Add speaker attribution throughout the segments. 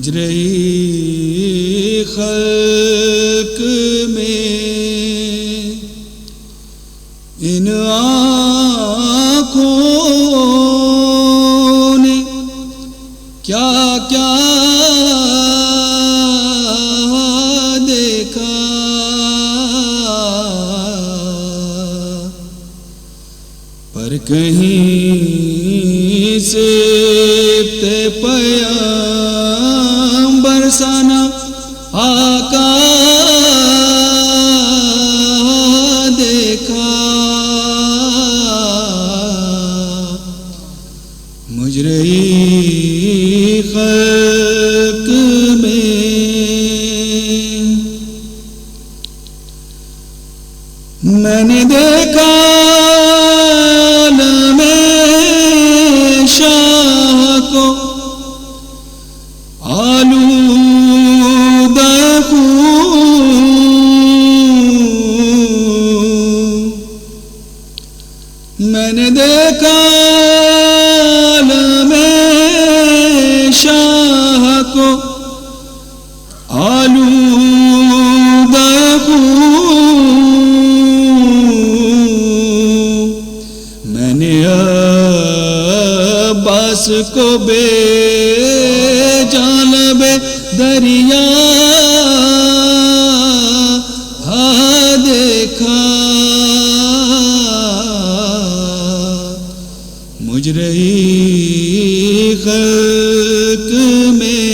Speaker 1: مجرئی خلق میں ان آنکھوں نے کیا کیا دیکھا، پر کہیں سے پیغمبر سنا آقا دیکھا، مجرئی خلق میں میں نے دیکھا شاہ کو آلودہ خون، میں نے دیکھا شاہ کو آلودہ خون، میں نے عباس کو بے جانب دریا دیکھا، مجرئی خلق میں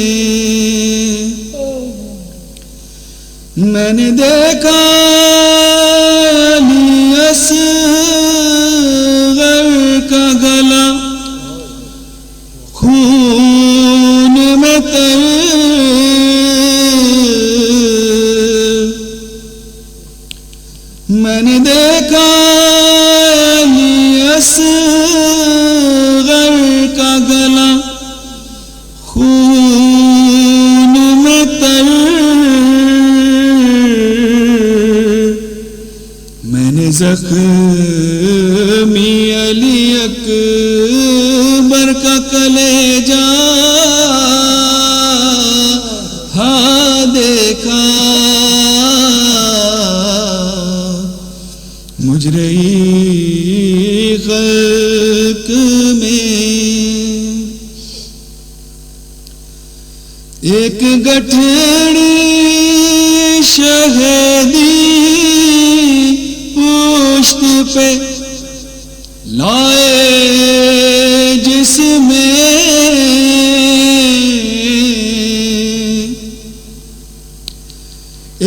Speaker 1: میں نے دیکھا اصغر کا گلا خون میں تر، میں نے دیکھا اصغر کا گلا خون میں تر، میں نے زخمی علی اکبر کا کلیجہ دیکھا، مجرئی خلق میں ایک گٹھڑی شہدی پشت پہ لائے جس میں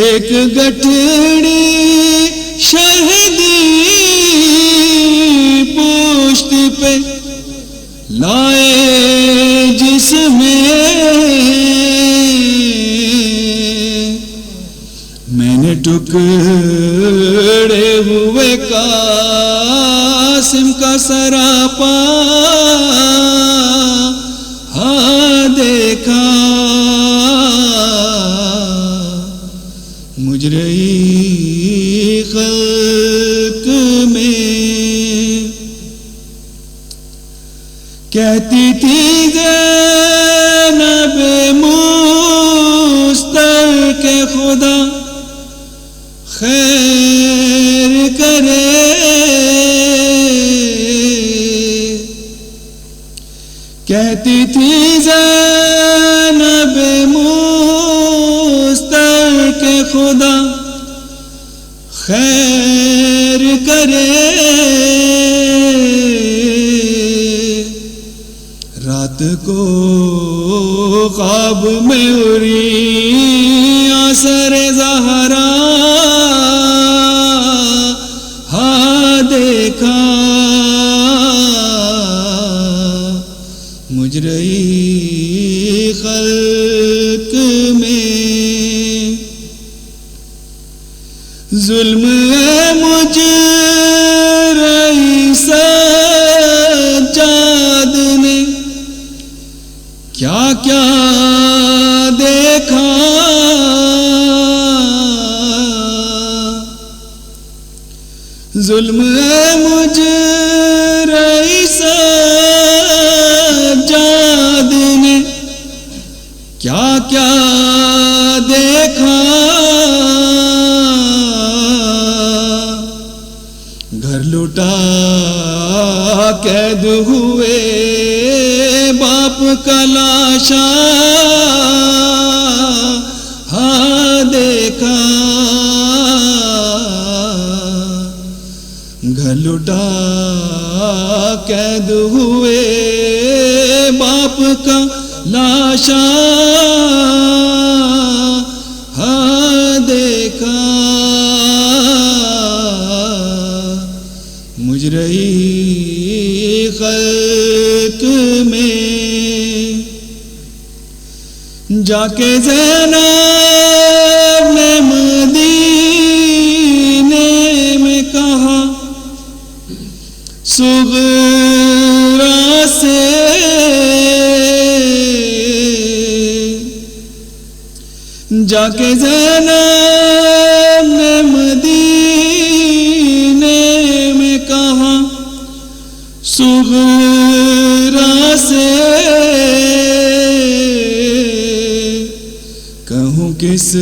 Speaker 1: ایک گٹھڑی شہدی پشت پہ لائے جس میں نے ٹکڑے ہوئے قاسم کا سراپا دیکھا، مجرئی خلق میں کہتی تھی زینب مستر کے خدا خیر کرے، کہتی تھی زینب مستر کے خدا خیر کرے، رات کو خواب میں اڑی آثر زہرا دیکھا، مجرئی خلق میں ظلم مجرئی سجاد نے کیا کیا دیکھا، ظلم مجرئی سجاد نے کیا قید ہوئے باپ کا لاشا ہاں دیکھا گھر لٹا قید ہوئے باپ کا لاشا ہاں دیکھا مجرئی خلق میں جا کے زینب نے مدینے میں کہا صغرا سے جا کے زینب نے مدینے میں کہا صغرا سے کہوں کس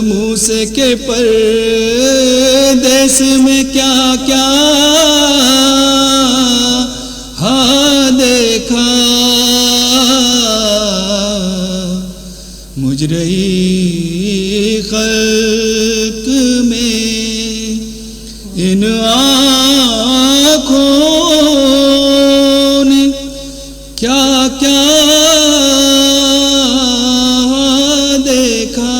Speaker 1: منہ سے کہ پردیس میں کیا کیا ہاں دیکھا مجرئی خلق میں ان آنکھوں نے کیا کیا دیکھا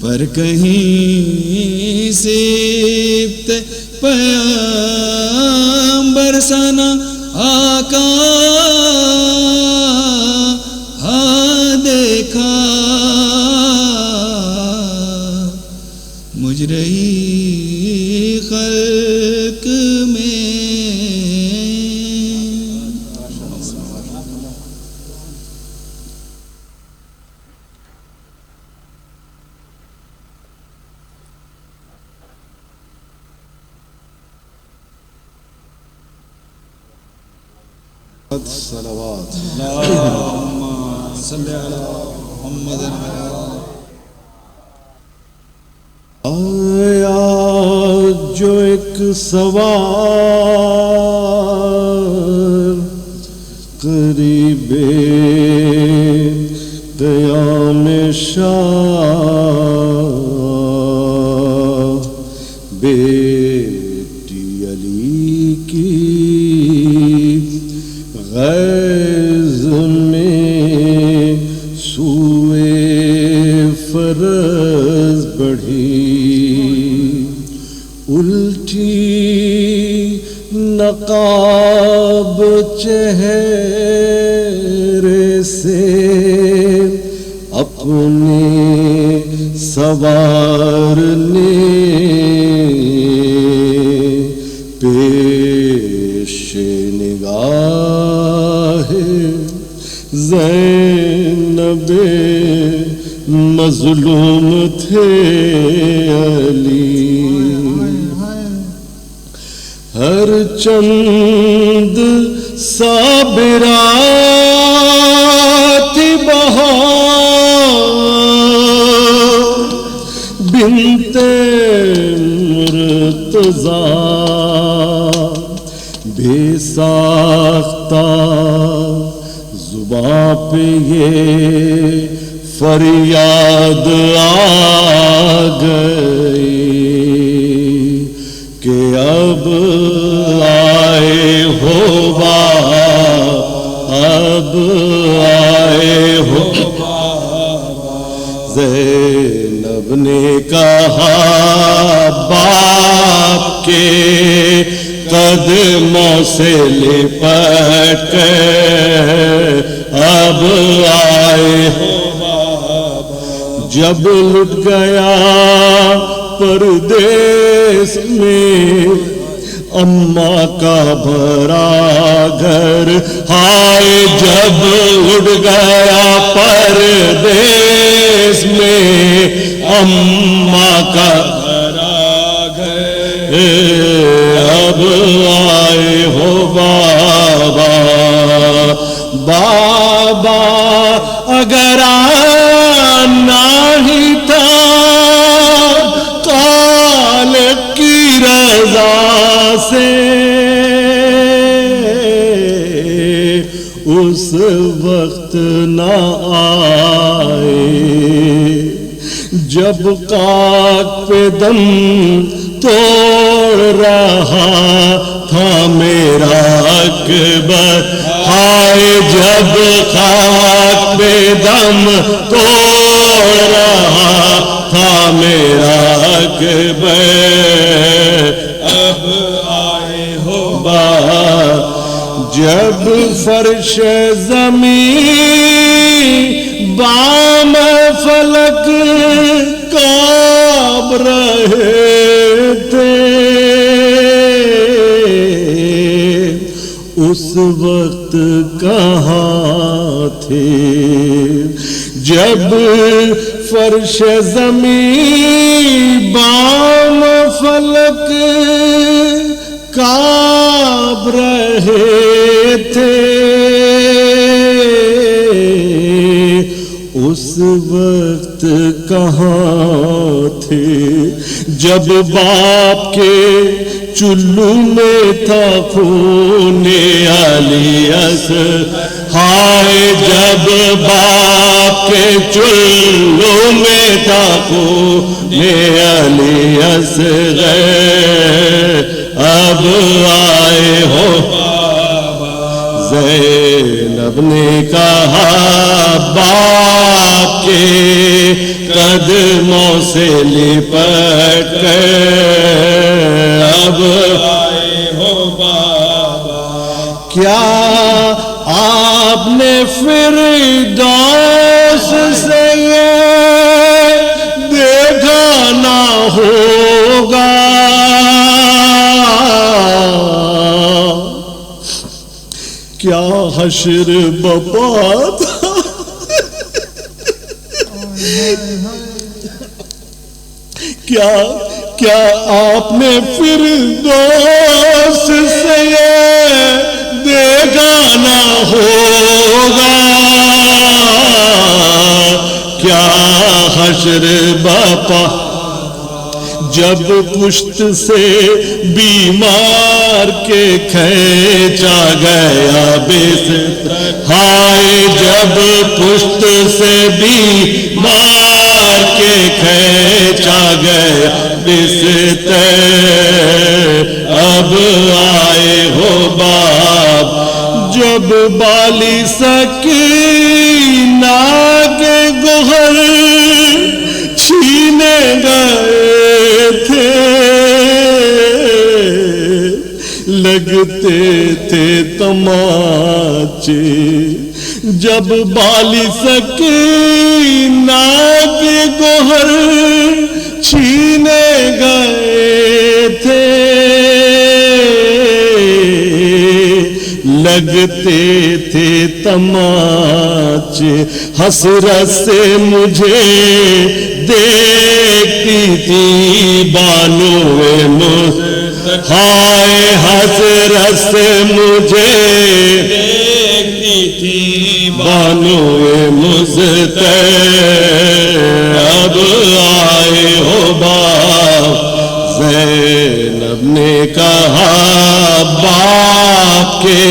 Speaker 1: پر کہیں سبت پیغمبر ثنا آقا ہاں دیکھا مجرئی خلق میں
Speaker 2: صلوات
Speaker 1: اللہم صلی علی محمد
Speaker 2: آیا جو ایک سوال قریب قیام شاہ بیٹی علی کی غیظ میں سوئے فرض بڑھی الٹی نقاب چہرے سے اپنے سوارنے پیش نگاہ زینب مظلوم تھے علی ہر چند صابرات بہار بنت مرتضی بے ساختہ زباں پہ یہ فریاد آ گئی کہ اب آئے ہو اب آئے ہو زینب نے کہا باپ کے قدموں سے لپٹ کر اب آئے ہو جب لٹ گیا پردیس میں اماں کا بھرا گھر ہائے جب اڑ گیا پردیس میں اماں کا بھرا گھر اب آئے ہو بابا بابا اگر آنا ہی تھا اس وقت نہ آئے جب خاک پہ دم توڑ رہا تھا میرا اکبر، ہائے جب خاک پہ دم توڑ رہا تھا میرا اکبر، اب آئے ہو بات جب فرش زمین بام فلک کانپ رہے تھے، اس وقت کہاں تھے جب فرش زمین بام فلک کانپ رہے تھے، اس وقت کہاں تھے جب باپ کے چلو میں تھا خون علی اصغر، ہائے جب باپ کے چلو میں تھا خون علی اصغر، اب آئے ہو زینب نے کہا باپ کے قدموں سے لپٹ کر، اب آئے ہو بابا کیا آپ نے فردوس سے یہ دیکھا نہ ہوگا، کیا حشر بپا تھا، کیا آپ نے فردوس سے یہ دیکھا نہ ہوگا، کیا حشر بپا جب پشت سے بیمار کے کھینچا گیا بستر، ہائے جب پشت سے بیمار کے کھینچا گیا بستر، اب آئے ہو باپ جب بالی سکینہ کے گوہر چھینے گئے تھے، لگتے تھے تماچے جب بالی سکینہ کے گوہر چھینے گئے تھے، لگتے تھے تماچے، حسرت سے مجھے دیکھتی تھی بانوئے مصطفیٰ، ہائے حسرت سے مجھے دیکھتی تھی بانوئے مصطفیٰ، اب آئے ہو باپ زینب نے کہا باپ کے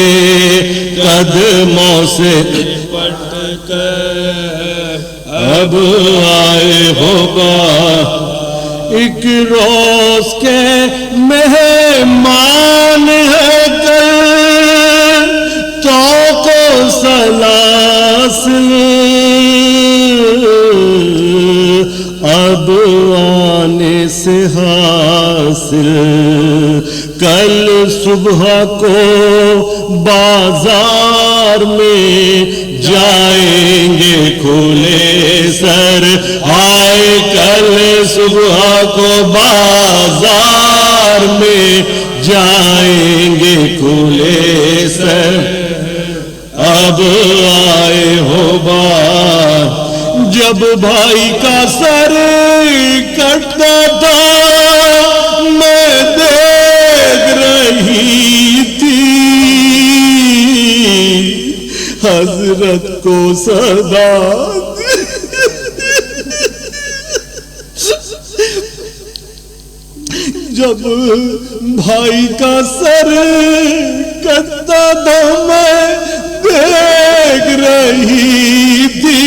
Speaker 2: قدموں سے لپٹ کر، اب آئے ہو باپ ایک روز کے مہمان ہے کل توق و سلاسل، اب آنے سے حاصل، کل صبح کو بازار میں جائیں گے کھلے سر، آئے کل صبح کو بازار میں جائیں گے کھلے سر، اب آئے ہو بار جب بھائی کا سر کٹتا تھا میں دیکھ رہی تھی حضرت کو صدا، جب بھائی کا سر کٹتا تھا میں دیکھ دیکھ رہی تھی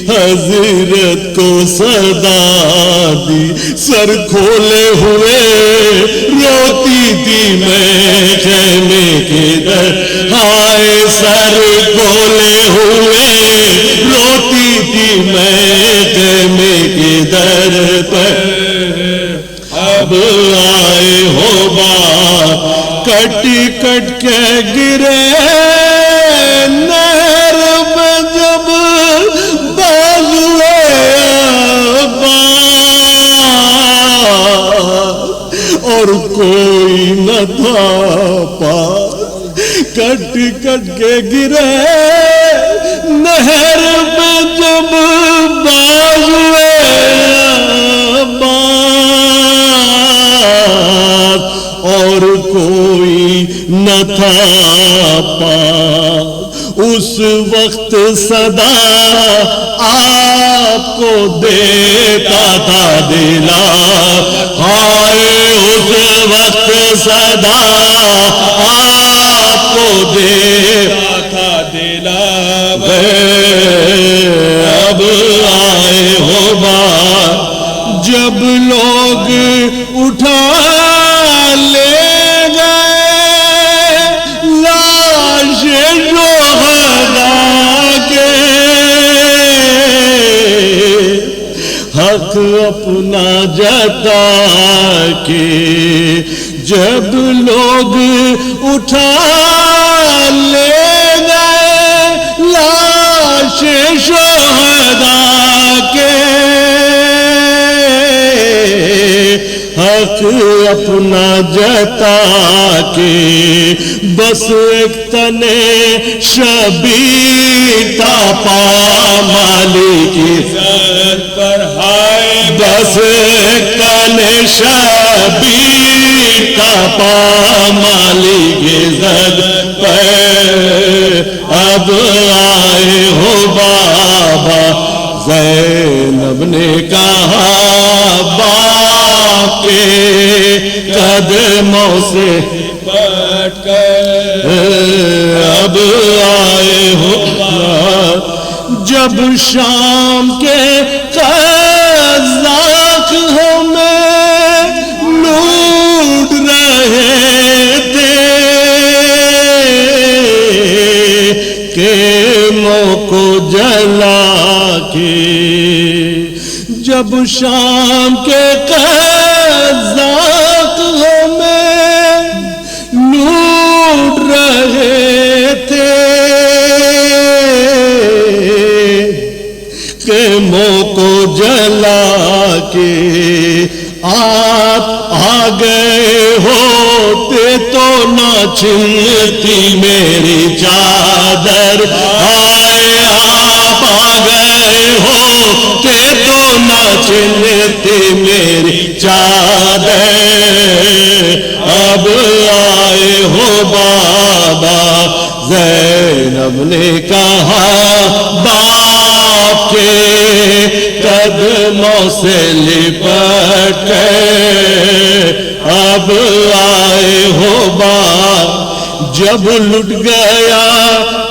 Speaker 2: حضرت کو صدا دی سر کھولے ہوئے روتی تھی میں خیمے کے در ہائے سر کھولے ہوئے روتی تھی میں خیمے کے در پر اب آئے ہو بات کٹ کٹ کے گرے نہر میں جب بازوے عباس اور کوئی نہ تھا پاس کٹ کٹ کے گرے نہر میں جب بازوے عباس اور کوئی نہ تھا پاس اس وقت صدا آپ کو دیتا تھا دلا ہائے اس وقت صدا آپ کو دیتا تھا دلا اب آئے ہو بات جب لوگ اٹھا لے گئے لاش شہداء کے حق اپنا جتا کے جب لوگ اٹھا لے گئے لاش شہداء کے حق اپنا جتا کے بس ایک تنے شبیر تھا پامالی کی زد پر ہائے بس ایک تنے شبیر تھا پامالی کی زد پر اب آئے ہو بابا زینب نے کہا باپ کے قدموں سے پٹ کر اب آئے ہو جب شام کے قذاق ہمیں لوٹ رہے تھے خیموں کو جلا کے جب شام کے قذاق ہمیں لوٹ رہے تھے خیموں کو جلا کے آپ آ گئے ہوتے تو نہ چھنتی میری چادر آئے آپ آ گئے ہوتے تو نہ چھنتی میری چادر اب آئے ہو بابا زینب نے کہا باپ کے قدموں سے لپٹ کے اب آئے ہو باپ جب لٹ گیا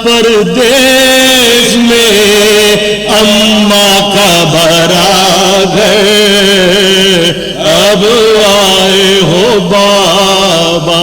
Speaker 2: پردیس میں اماں کا برا گئے اب آئے ہو بابا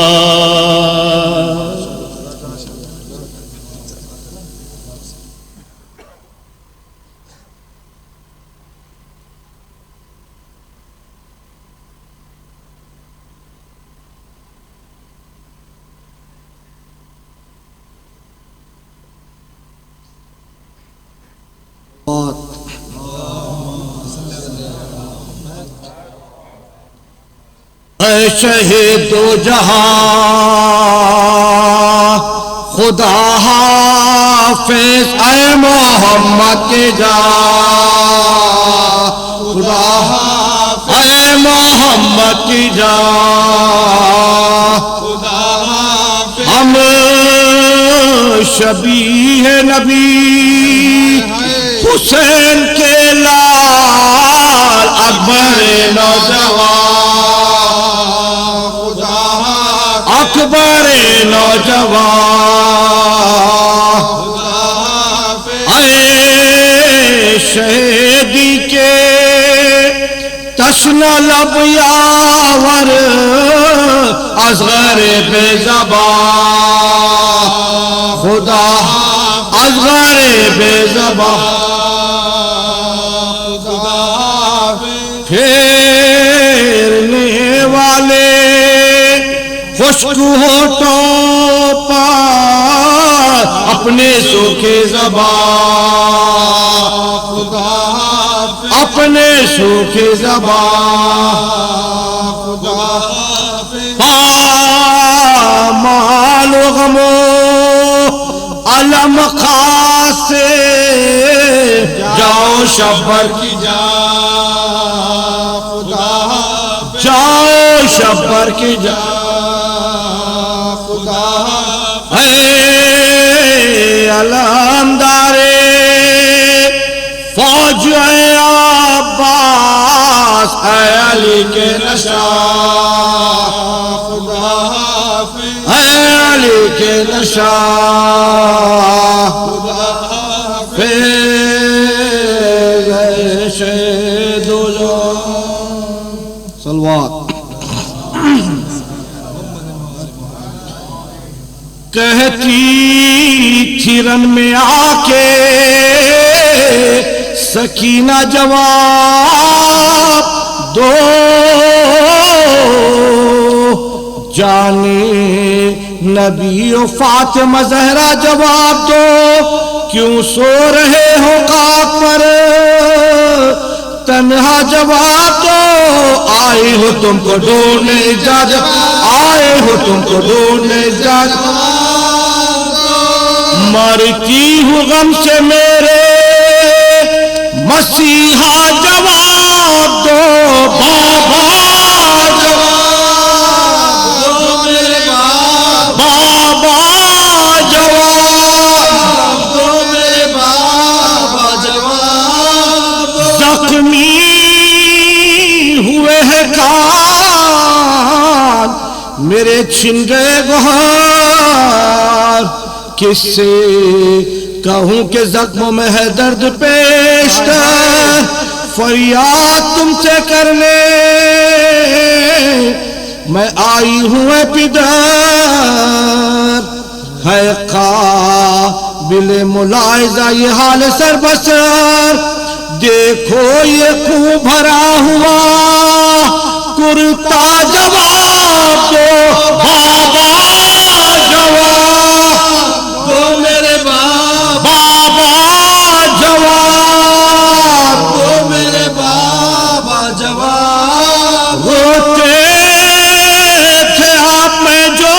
Speaker 2: اے شہید و جہاں خدا حافظ اے محمد کی جان خدا حافظ اے محمد کی جان خدا حافظ ہم شبیہ نبی حسین کے لال اکبر نوجوان اکبر نوجوان شہیدی کے تشنہ لب یاور اصغر بے زبان خدا اصغر بے زبان پھیرنے والے خشک ہونٹوں پر اپنے سوکھے زبان اپنے سوکھے زبان پامال و غم و علم خاص سے جاؤ شبر کی جاؤ شبر کی جا اے علمدارے فوج اے عباس اے علی کے نشا اے علی کے نشا شہید ہو جاؤ صلوات کہتی تھی رن میں آ کے سکینہ جواب دو جانے نبی و فاطمہ زہرا جواب دو کیوں سو رہے ہو خاک پر تنہا جواب دو آئے ہو تم کو ڈھونڈنے اجازت آئے ہو تم کو ڈھونڈنے اجازت مرتی ہوں غم سے میرے مسیحا جواب دو بابا جواب دو میرے بابا جواب دو میرے بابا جواب زخمی ہوئے ہیں کان میرے چھن گئے گوہر کس سے کہوں کہ زخموں میں ہے درد پیش کر فریاد تم سے کرنے میں آئی ہوں اے پدر ہے قابل ملاحظہ یہ حال سر بسر دیکھو یہ خون بھرا ہوا کرتا جواب دو بابا جواب دو میرے بابا جواب دو میرے بابا جواب ہوتے تھے آپ میں جو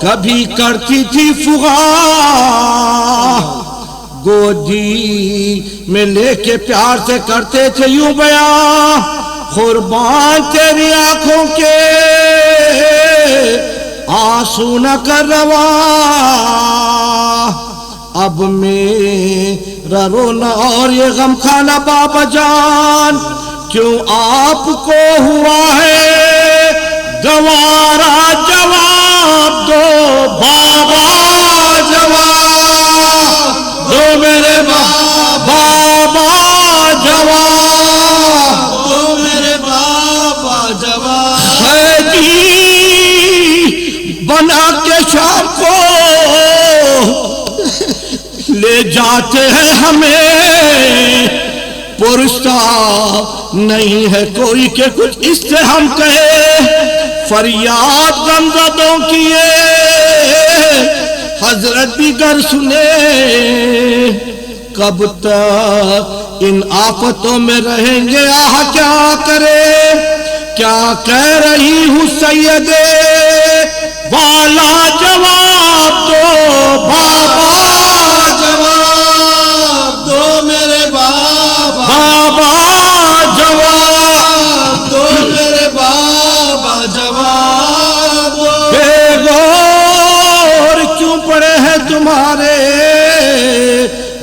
Speaker 2: کبھی کرتی تھی فغاں گودی میں لے کے پیار سے کرتے تھے یوں بیان قربان تیری آنکھوں کے آنسو نہ کر روا اب میرا رونا اور یہ غم کھانا بابا جان کیوں آپ کو ہوا ہے گوارا جواب دو بابا جواب دو میرے بابا جواب دو میرے بابا جواب خیدی بنا کے شام کو لے جاتے ہیں ہمیں پرستا نہیں ہے کوئی کہ کچھ اس سے ہم کہے فریاد غمزدوں کیے حضرت بھی گر سنے کب تک ان آفتوں میں رہیں گے آہ کیا کرے کیا کہہ رہی ہوں سیدے والا جواب دو بابا جواب دو میرے بابا جواب دو میرے بابا جواب بے غور کیوں پڑے ہیں تمہارے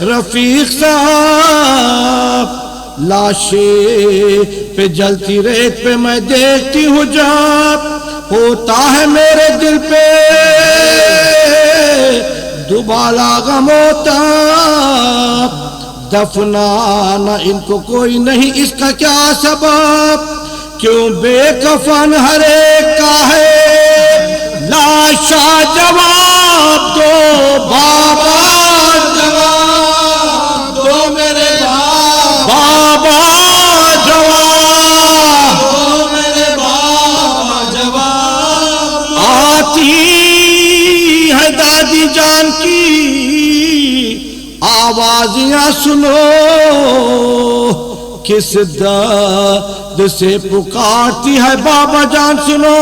Speaker 2: رفیق صاحب لاشیں پہ جلتی ریت پہ میں دیکھتی ہوں جب ہوتا ہے میرے دل پہ دوبالا غم ہوتا دفنانا ان کو کوئی نہیں، اس کا کیا سبب؟ کیوں بے کفن ہر ایک کا ہے لاشا؟ جواب دو بابا، جواب دو میرے بابا، جواب دو میرے بابا، جواب آتی ہے دادی جان کی آوازیاں سنو، کس درد سے پکارتی ہے بابا جان سنو،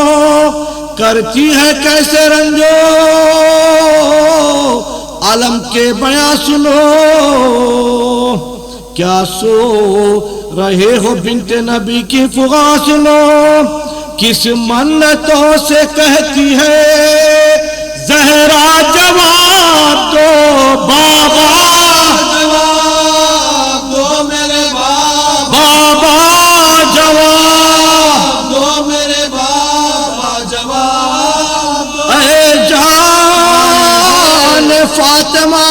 Speaker 2: کرتی ہے کیسے رنجو عالم کے بیاں سنو، کیا سو رہے ہو بنت نبی کی فغا سنو، کس منتوں سے کہتی ہے زہرا؟ جواب دو بابا، جواب دو میرے بابا، جواب دو میرے بابا، جواب دو۔ اے جان فاطمہ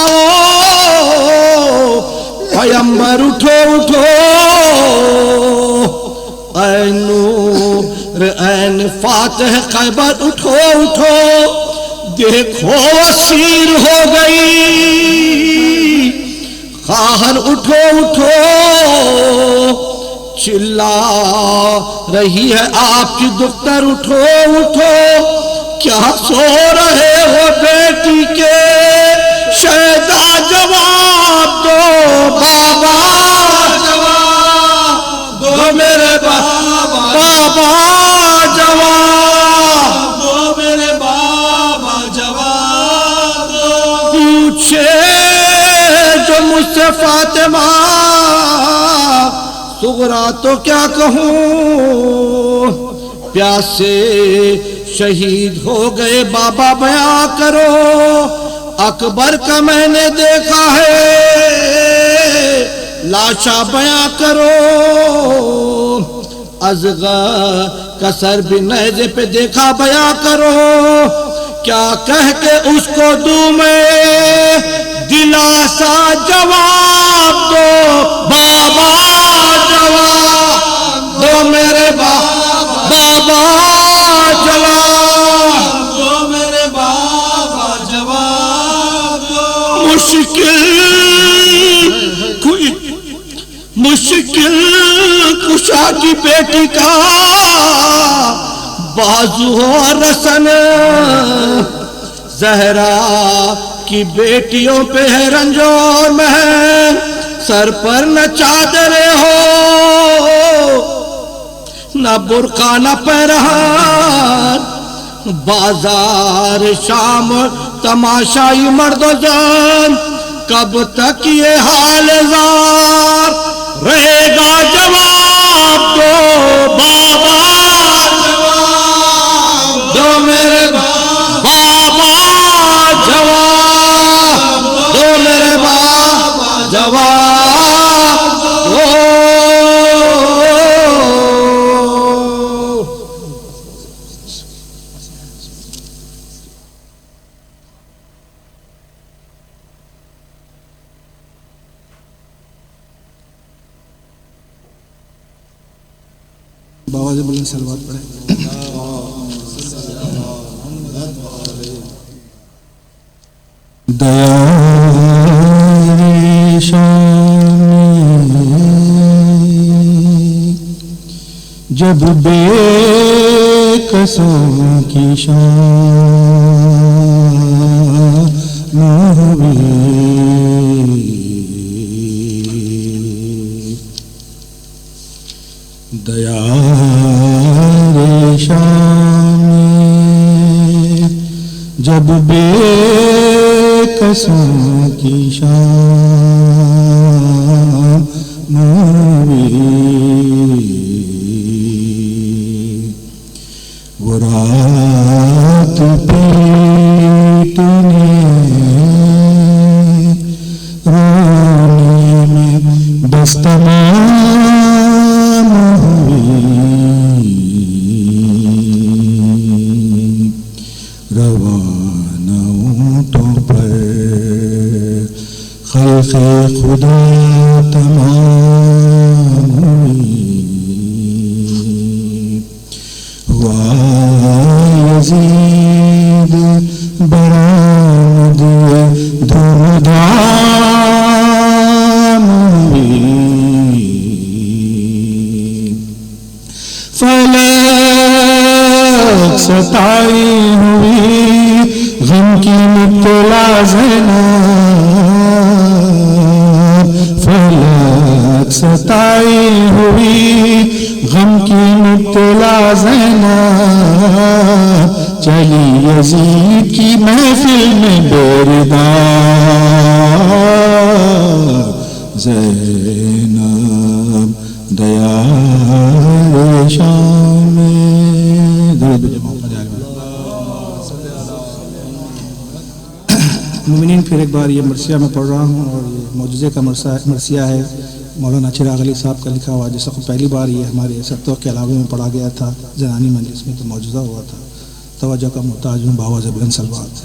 Speaker 2: پیمبر اٹھو اٹھو، اے نور عین فاتح خیبر اٹھو اٹھو، دیکھو اسیر ہو گئی خواہر اٹھو اٹھو، چلا رہی ہے آپ کی دختر اٹھو اٹھو، کیا سو رہے ہو بیٹی کے شہدا؟ جواب دو بابا، جواب دو میرے بابا، جواب دو میرے بابا، جواب دو۔ پوچھے جو مجھ سے فاطمہ صغرا تو کیا کہوں، پیاسے شہید ہو گئے بابا بیاں کرو، اکبر کا میں نے دیکھا ہے لاشا بیاں کرو، اصغر کا سر بھی نیزے پہ دیکھا بیاں کرو، کیا کہہ کے اس کو دوں میں دلاسا؟ جواب دو بابا، جواب دو میرے بابا، جواب دو میرے بابا، جواب دو۔ مشکل کشا کی بیٹی کا بازو ہو رسن، زہرا کی بیٹیوں پہ ہے رنجور مہر، سر پر نہ چادریں ہو نہ برقع نہ پیرہن، بازار شام تماشائی مرد و زن، کب تک یہ حال زار رہے گا؟ جواب دو بابا، جواب دو میرے بابا، جواب دو میرے بابا، جواب دو۔
Speaker 1: بابا سے بلند صلوات پڑھیں۔ دیا شان جب بے کسوں کی شان ہوئی، دیا شان جب بے کسوں کی شان ہوئی، وہ رات پیٹنے رونے میں دستمان ہوئی، روانہ اونٹوں پر خلق خدا تمام ہوئی ہوا یزید برآمد دھوم دھام ہوئی فلک ستائی ہوئی غم کی مبتلا زینب فلک ستائی ہوئی غم کی مبتلا زینب چلی یزید کی محفل میں بیردار زینب دیار شام
Speaker 3: مومنین، پھر ایک بار یہ مرثیہ میں پڑھ رہا ہوں اور یہ معجزے کا مرثیہ ہے، مولانا چراغ علی صاحب کا لکھا ہوا، جیسا پہلی بار یہ ہمارے ستوہ کے علاوے میں پڑھا گیا تھا زنانی مجلس میں، تو معجزہ ہوا تھا۔ توجہ کا محتاج ہوں، باواز بلند صلوات سے۔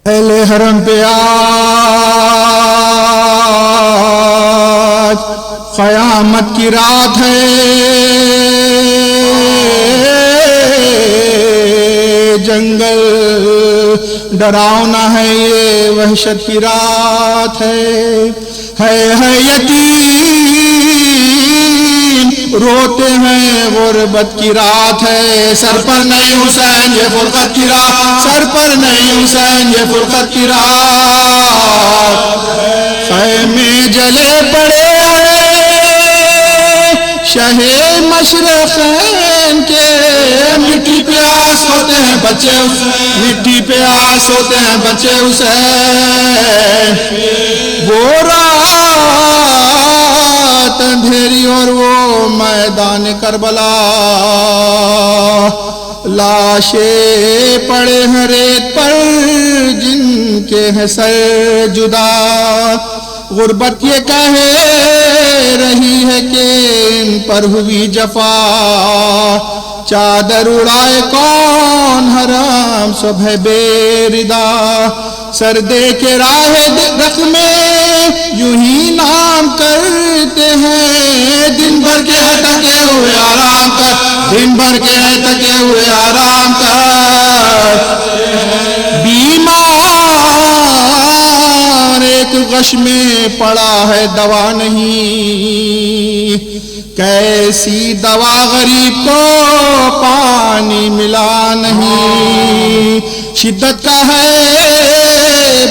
Speaker 2: اہل حرم پہ آج قیامت کی رات ہے، جنگل ڈراؤنا ہے، یہ وحشت کی رات ہے یتیم روتے ہیں، غربت کی رات ہے، سر پر نہیں حسین یہ فرقت کی رات، سر پر نہیں حسین یہ فرقت کی رات، خیمے جلے پڑے شہ مشرقین کے، مٹی پہ آس ہوتے ہیں بچے حسین، مٹی پہ آس ہوتے ہیں بچے حسین، وہ رات اندھیری اور وہ میدان کربلا، لاشیں پڑے ہیں ریت پر جن کے ہیں سر جدا، غربت یہ کہہ رہی ہے کہ ان پر ہوئی جفا، چادر اڑائے کون حرام سب ہے بے ردا، سر دے کے راہ رخ میں یوں ہی نام کرتے ہیں، دن بھر کے ہے تھکے ہوئے آرام کر، دن بھر کے ہے تھکے ہوئے آرام کر، بیمار ایک غش میں پڑا ہے دوا نہیں، کیسی دوا غریب کو پانی ملا نہیں، شدت کا ہے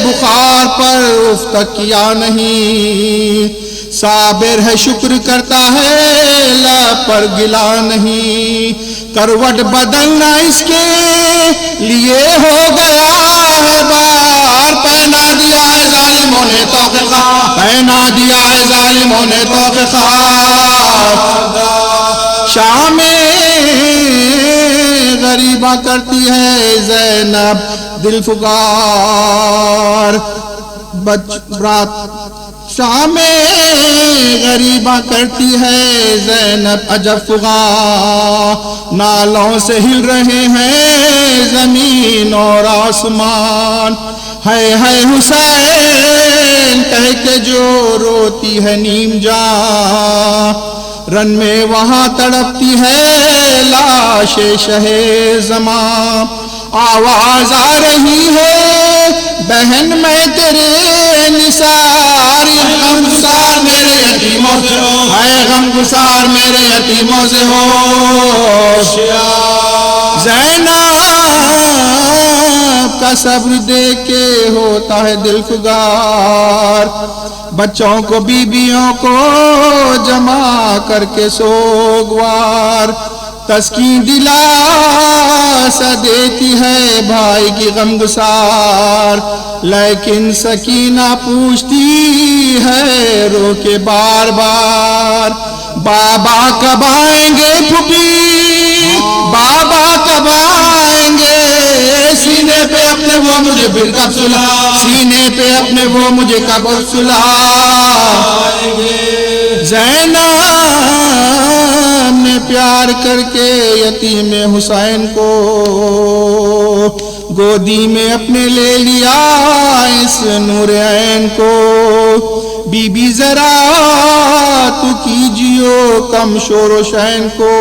Speaker 2: بخار پر اف تک کیا نہیں، صابر ہے شکر کرتا ہے لب پر گلا نہیں، کروٹ بدلنا اس کے لیے ہو گیا ہے بار، پہنا دیا ہے ظالموں نے توقع، پہنا دیا ہے ظالموں نے توقع، شام غریبہ کرتی ہے زینب دل فگار، رات شام غریبہ کرتی ہے زینب عجب فغاں، نالوں سے ہل رہے ہیں زمین اور آسمان، ہے حسین کہہ کے جو روتی ہے نیم جاں، رن میں وہاں تڑپتی ہے لاش شہ زمان، آواز آ رہی ہے بہن میں تیرے نثار، غمگسار میرے یتیموں سے ہو، اے غمگسار میرے یتیموں سے ہو، زینب کا صبر دیکھ کے ہوتا ہے دل فگار، بچوں کو بیویوں کو جمع کر کے سوگوار، تسکین دلاسا دیتی ہے بھائی کی غمگسار، لیکن سکینہ پوچھتی ہے رو کے بار بار، بابا کب آئیں گے پھوپھی، بابا کب آئیں گے، سینے پہ اپنے وہ مجھے پھر کب سلا، سینے پہ اپنے وہ مجھے کب سلا، زینب نے پیار کر کے یتیم حسین کو
Speaker 3: گودی میں اپنے لے لیا اس نور عین کو. بی بی ذرا تو کیجیو کم شور و شین کو,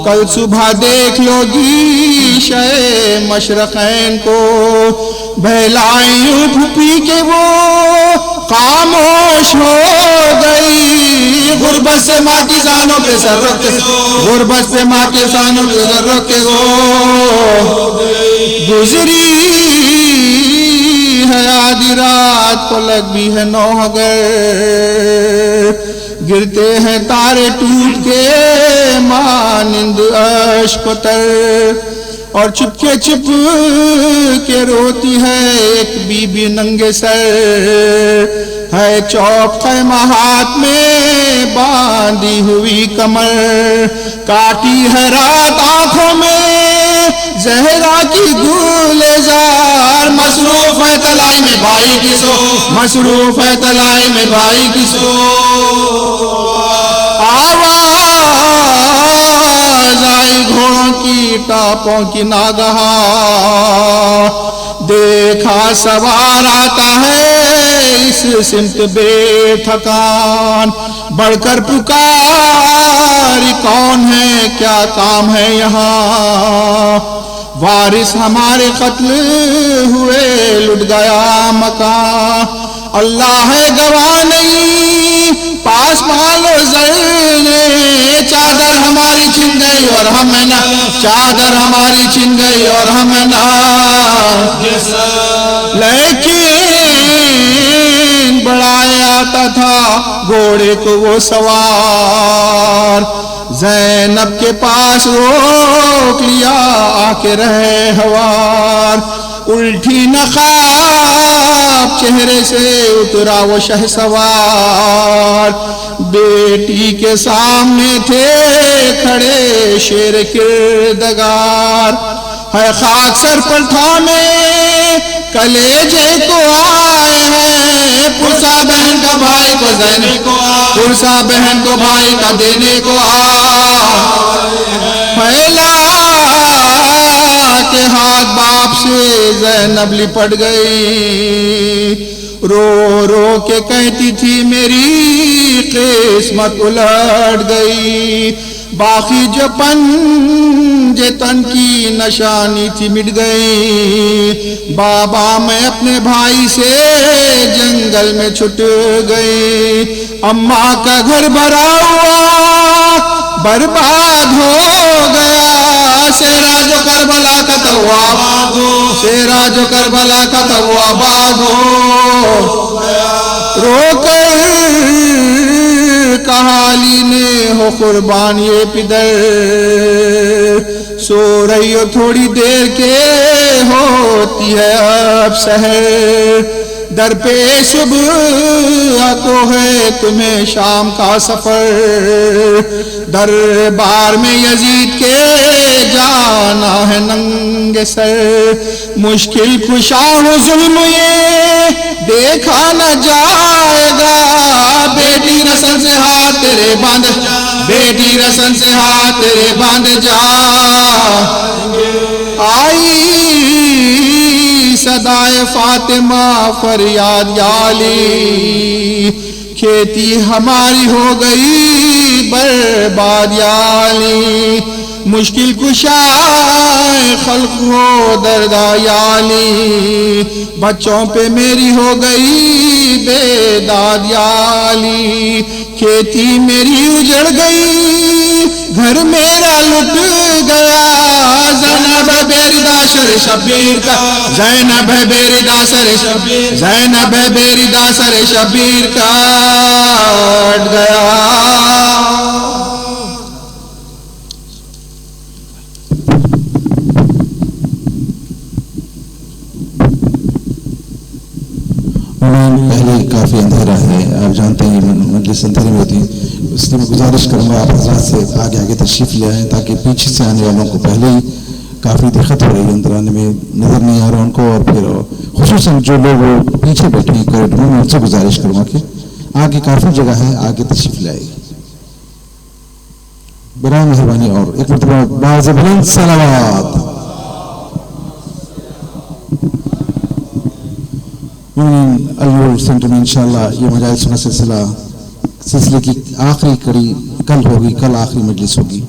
Speaker 3: کل صبح دیکھ لو گی شے مشرقین کو. بہلائیں یوں پھوپھی کے وہ خاموش ہو گئی, غربت سے ماں کی زانوں پہ سر رکھ کے, غربت سے ماں کے زانوں پہ سر رکھ کے گزری ہے آدھی رات, پلک بھی ہے 9 اگر, گرتے ہیں تارے ٹوٹ کے مانند اشک و تر, اور چپ کے روتی ہے ایک بی بی ننگے سر. ہے چوک خیمہ ہاتھ میں باندھی ہوئی کمر, کاٹی ہے رات آنکھوں میں زہرا کی گلزار, مصروف ہے تلائی میں بھائی کی سو, مصروف ہے تلائی میں بھائی کی سو. آواز آئی گھوڑوں کی ٹاپوں کی ناگہاں, دیکھا سوار آتا ہے اس سمت بے تھکان, بڑھ کر پکاری کون ہے کیا کام ہے یہاں, وارث ہمارے قتل ہوئے لٹ گیا مکان. اللہ ہے گواہ نہیں پاس مالو زر نے, چادر ہماری چھن گئی اور ہم نہ, چادر ہماری چھن گئی اور ہم نہ, لیکن بڑھایا آتا تھا گھوڑے کو وہ سوار, زینب کے پاس روک لیا آ کے رہے ہوار. الٹی نقاب چہرے سے اترا وہ شہ سوار, بیٹی کے سامنے تھے کھڑے شیر کردگار. ہے خاک سر پر تھامے کلیجے کو آئے ہیں, پرسا بہن کا بھائی کو زینب کو, پرسا بہن کو بھائی کا دینے کو پھیلا کے ہاتھ باپ سے زینب لپٹ گئی, رو رو کے کہتی تھی میری قسمت الٹ گئی. باقی جو پنجے تن کی نشانی تھی مٹ گئی, بابا میں اپنے بھائی سے جنگل میں چھٹ گئی. اماں کا گھر بھرا ہوا برباد ہو گیا, سیرا جو کربلا کا توا, سیرا جو کربلا کا توا آباد ہو گیا. رو کر کہالی نے ہو قربان یہ پدر, سو رہی ہو تھوڑی دیر کے ہوتی ہے اب سحر, در پہ صبح کو ہے تمہیں شام کا سفر, دربار میں یزید کے جانا ہے ننگے سر. مشکل کشا ہو ظلم یہ دیکھا نہ جائے گا, بیٹی رسن سے ہاتھ تیرے باندھ, بیٹی رسن سے ہاتھ تیرے باندھ جا. آئی صدائے فاطمہ فریاد یا علی, کھیتی ہماری ہو گئی برباد یا علی. مشکل کشائے خلق ہو دردا یا علی, بچوں پہ میری ہو گئی بے داد یا علی. کھیتی میری اجڑ گئی گھر میرا لٹ گیا, زینب ہے بیردا سر شبیر کا, زینب ہے بیردا سر شبیر, زینب ہے بیردا سر شبیر کاٹ گیا.
Speaker 1: پہلے کافی اندھیرا ہے, آپ جانتے ہیں مجلس اندھیرے میں ہوتی ہے, اس لیے میں گزارش کروں گا آپ حضرات سے آگے آگے تشریف لے آئیں تاکہ پیچھے سے آنے والوں کو پہلے ہی کافی دقت ہو رہی ہے, اندر آنے میں نظر نہیں آ رہا ان کو, اور پھر خصوصاً جو لوگ پیچھے بیٹھے ہیں کوریڈور میں ان سے گزارش کروں گا کہ آگے کافی جگہ ہے, آگے تشریف لے آئے برائے مہربانی. اور ایک مرتبہ باز بلند صلوات. النور سینٹر میں انشاءاللہ یہ مجالس کا سلسلے کی آخری کڑی کل ہوگی. کل آخری مجلس ہوگی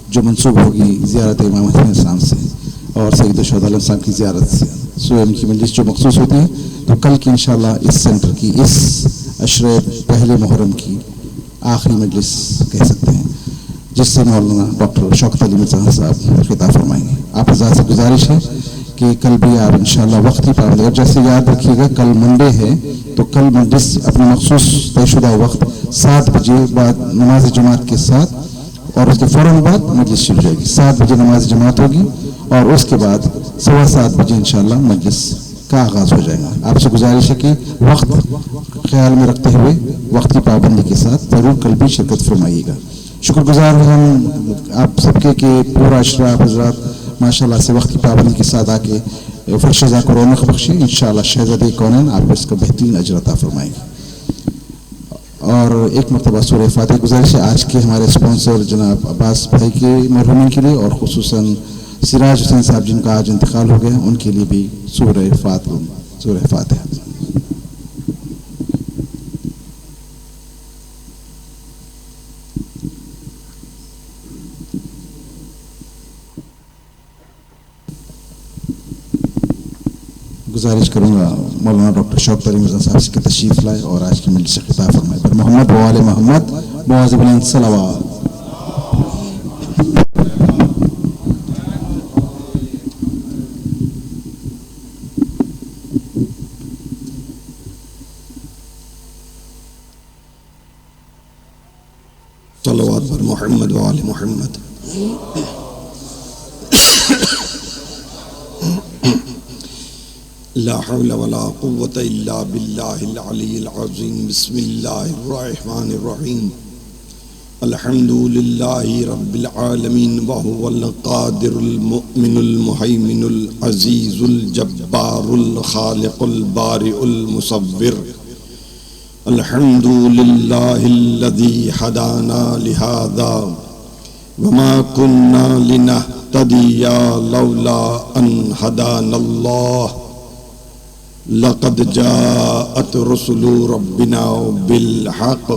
Speaker 1: جو منسوب ہوگی زیارت امام حسین السلام سے اور سید الشہداء علیہ السلام کی زیارت سے. سو ان کی مجلس جو مخصوص ہوتی ہے تو کل کی انشاءاللہ اس سینٹر کی اس عشرے پہلے محرم کی آخری مجلس کہہ سکتے ہیں, جس سے مولانا ڈاکٹر شوکت علی مرزا صاحب خطاب فرمائیں گے. آپ حضرات سے گزارش ہے کہ کل بھی آپ انشاءاللہ وقت ہی پابندی, اور جیسے یاد رکھیے گا کل منڈے ہے تو کل مجلس اپنے مخصوص طے شدہ وقت 7 بجے بعد نماز جماعت کے ساتھ اور اس کے فوراً بعد مجلس شروع ہو جائے گی. 7 بجے نماز جماعت ہوگی اور اس کے بعد 7:15 بجے انشاءاللہ مجلس کا آغاز ہو جائے گا. آپ سے گزارش ہے کہ وقت خیال میں رکھتے ہوئے وقت کی پابندی کے ساتھ ضرور کل بھی شرکت فرمائیے گا. شکر گزار ہم آپ سب کے کہ پورا عشرہ آپ حضرات ماشاءاللہ سے وقت کی پابندی کے ساتھ آ کے فرش رضا کو رونق بخشی. انشاءاللہ شہزادے کونین آپ کو اس کا بہترین اجر عطا فرمائیں گے. اور ایک مرتبہ سورہ فاتحہ گزارش ہے آج کے ہمارے اسپانسر جناب عباس بھائی کے مرحومین کے لیے, اور خصوصاً سراج حسین صاحب جن کا آج انتقال ہو گیا, ان کے لیے بھی سورہ فاتحہ. گزارش کروں گا مولانا ڈاکٹر شوکت علی مرزا صاحب سے تشریف لائے اور آج کی مجلس سے خطاب فرمائے. پر محمد و آل محمد بواز بلند صلوات.
Speaker 2: صلوات پر محمد و آل محمد. لا حول ولا قوة إلا بالله العلي العظيم. بسم الله الرحمن الرحيم. الحمد لله رب العالمين وهو القادر المؤمن المهيمن العزيز الجبار الخالق البارئ المصور. الحمد لله الذي هدانا لهذا وما كنا لنهتدي لولا أن هدانا الله. لقد جاءت رسل ربنا بالحق.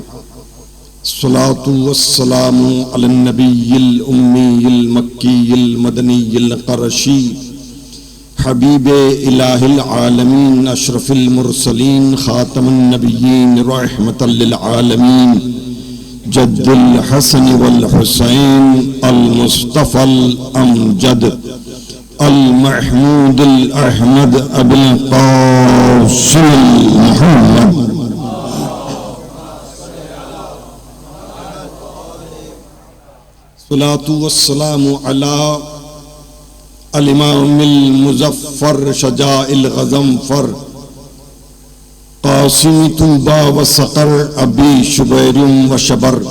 Speaker 2: الصلاة والسلام على النبي الأمي المكي المدني القرشي حبيب إله العالمين أشرف المرسلين خاتم النبيين رحمة للعالمين جد الحسن والحسين المصطفى الأمجد المحمود الأحمد أبي القاسم محمد. الصلاة والسلام على الإمام المظفر شجاع الغضنفر قاسم طوبى وسقر أبي شبير وشبر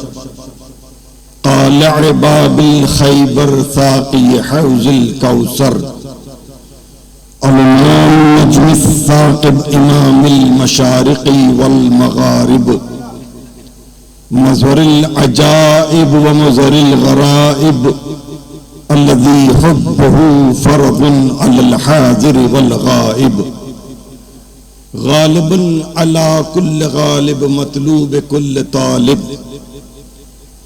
Speaker 2: قالع باب الخيبر ثاقي حوز الكوثر الإمام نجم الثاقب إمام المشارق والمغارب مظهر العجائب ومظهر الغرائب الذي حبه فرض على الحاضر والغائب غالب على كل غالب مطلوب كل طالب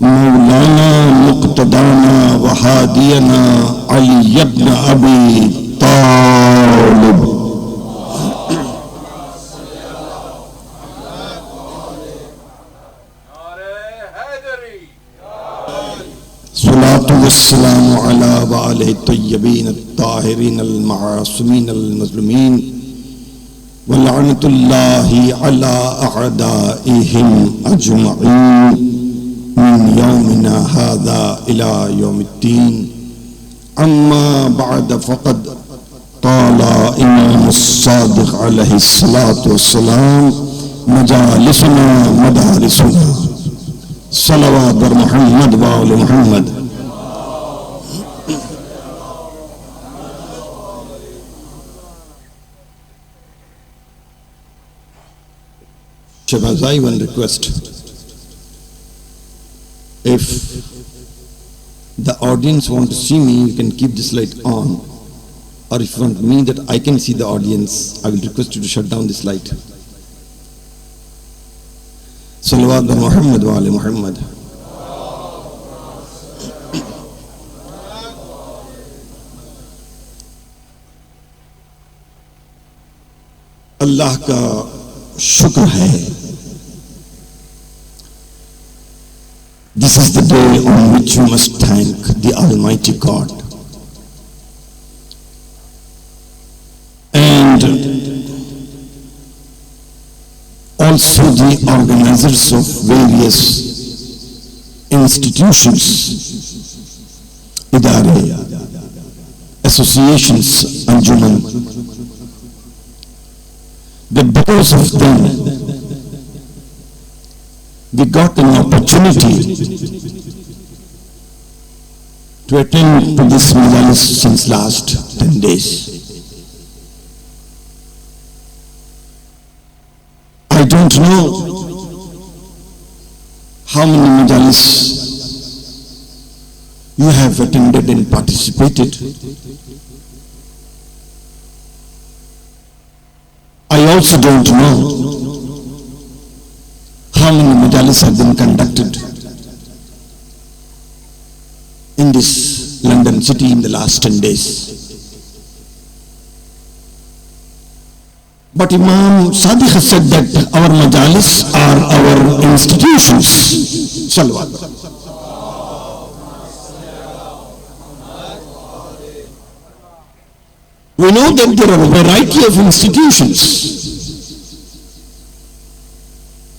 Speaker 2: مولانا مقتدانا وهادينا علي بن أبي طالب. الصلاة والسلام على وآله الطيبين الطاهرين المعصومين المظلومين ولعنة الله على أعدائهم أجمعين من يومنا هذا إلى يوم الدين. أما بعد فقد قال إمام الصادق عليه الصلاة والسلام مجالسنا مدارسنا. صلوات بر محمد وآل محمد. Shabazai, one request. If the audience want to see me, you can keep this light on. Or if you want me that I can see the audience, I will request you to shut down this light. صلوات محمد وآل محمد. اللہ کا شکر ہے. This is the day on which you must thank the Almighty God. And also the organizers of various institutions, idare, associations, anjuman, that because of them we got an opportunity to attend to this majalis since last 10 days. I don't know how many majalis you have attended and participated. I also don't know how many majalis have been conducted in this London city in the last 10 days. But Imam Sadiq has said that our majalis are our institutions. Salawat. We know that there are a variety of institutions.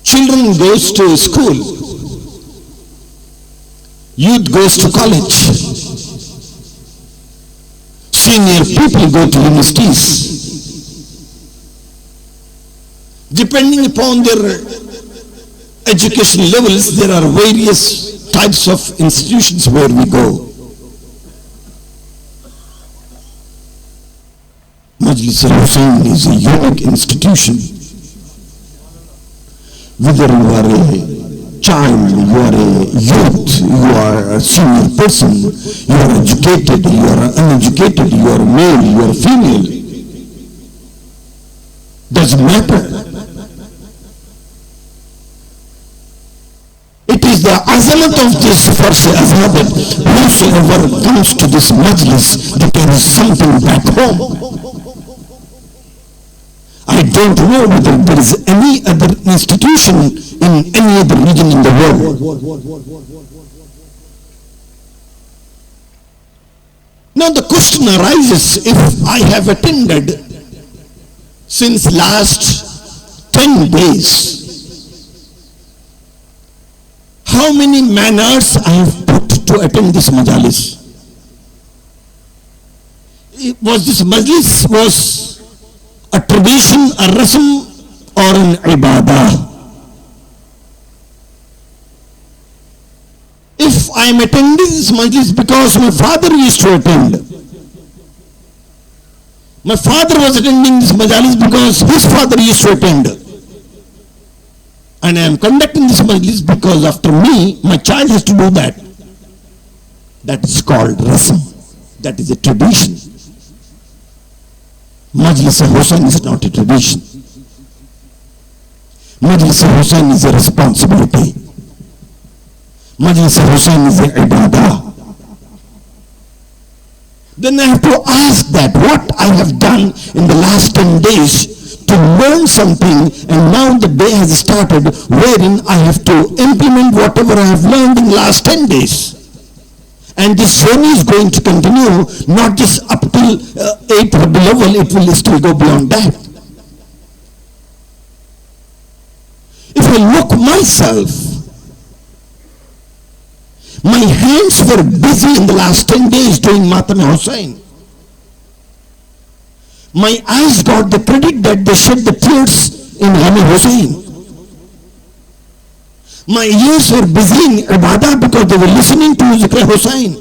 Speaker 2: Children goes to school. Youth goes to college. Senior people go to universities. Depending upon their education levels, there are various types of institutions where we go. Majlis al-Hussain is a unique institution. Whether you are a child, you are a youth, you are a senior person, you are educated, you are uneducated, you are male, you are female, doesn't matter. It is the azamat of this verse that whosoever comes to this majlis, that there is something back home. I don't know whether there is any other institution in any other region in the world. Now the question arises, if I have attended since last 10 days, how many man-hours I have put to attend this majalis? Was this majlis a tradition, a rasm, or an ibadah? If I am attending this majlis because my father used to attend, my father was attending this majalis because his father used to attend, and I am conducting this majlis because after me, my child has to do that. That is called rasm. That is a tradition. Majlis al-Hussain is not a tradition. Majlis al-Hussain is a responsibility. Majlis al-Hussain is a ibadah. Then I have to ask that what I have done in the last 10 days to learn something, and now the day has started wherein I have to implement whatever I have learned in the last 10 days. And this journey is going to continue, not just up till 8th level, it will still go beyond that. If I look myself, my hands were busy in the last 10 days doing Matam Hussain. My eyes got the credit that they shed the tears in Gham Hussain. My ears were busy in ibadah because they were listening to Zikr Hussain.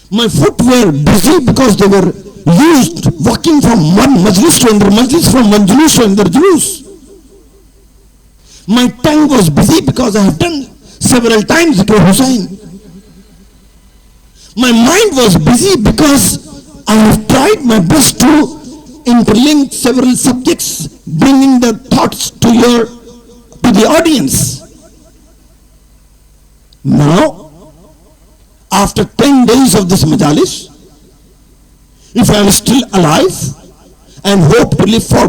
Speaker 2: My foot were busy because they were used walking from one majlis to another majlis, from one julus to another julus. My tongue was busy because I have done several times Zikr Hussain. My mind was busy because I have tried my best to interlink several subjects, bringing the thoughts to the audience. Now, after 10 days of this majalis, if I am still alive and hope to live for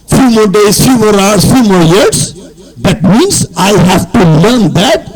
Speaker 2: few more days, few more hours, few more years, that means I have to learn that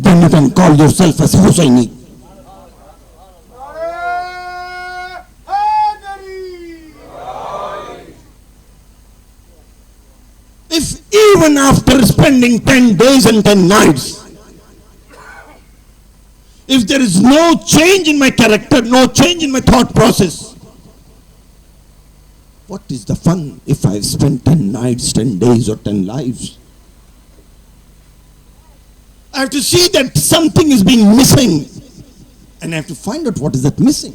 Speaker 2: Then you can call yourself as Husaini. If even after spending 10 days and 10 nights, if there is no change in my character, no change in my thought process, what is the fun if I spend 10 nights, 10 days or 10 lives? I have to see that something is being missing and I have to find out what is that missing.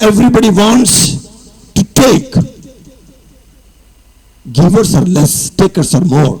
Speaker 2: Everybody wants to take. Givers are less, takers are more.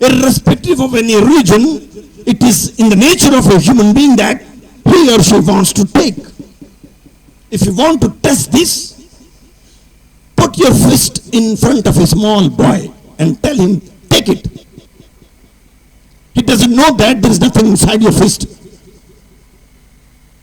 Speaker 2: irrespective of any religion, it is in the nature of a human being that he or she wants to take. If you want to test this, put your fist in front of a small boy and tell him, take it. He doesn't know that there is nothing inside your fist.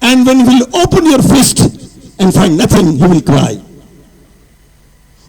Speaker 2: And when you will open your fist and find nothing, you will cry.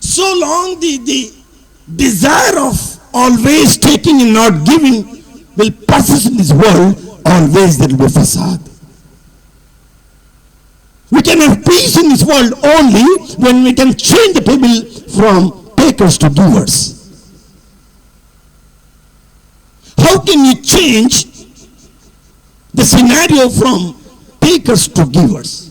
Speaker 2: So long the desire of always taking and not giving will persist in this world, always there will be fasad. We can have peace in this world only when we can change the table from takers to givers. How can you change the scenario from takers to givers?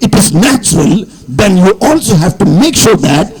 Speaker 2: it is natural, then you also have to make sure that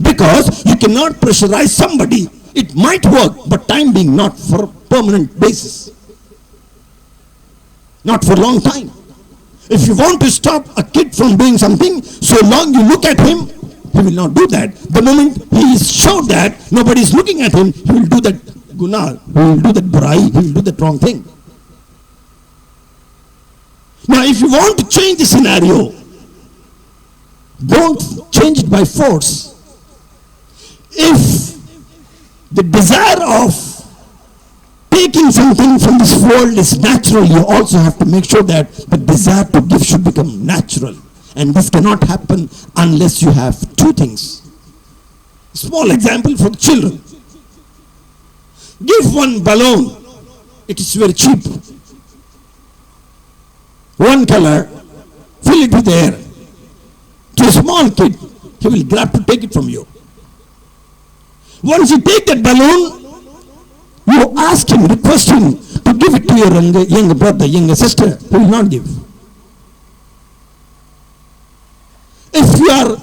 Speaker 2: Because you cannot pressurize somebody. It might work, but time being, not for permanent basis, not for long time. If you want to stop a kid from doing something, so long you look at him, he will not do that. The moment he is sure that nobody is looking at him, he will do that gunah, he will do that burai, he will do that wrong thing. Now, if you want to change the scenario, don't change it by force. If the desire of taking something from this world is natural, you also have to make sure that the desire to give should become natural. And this cannot happen unless you have two things. Small example for children. Give one balloon. It is very cheap. One color, fill it with air. To a small kid, he will grab to take it from you. Once you take that balloon, you ask him, request him to give it to your younger brother, younger sister. He will not give. If you are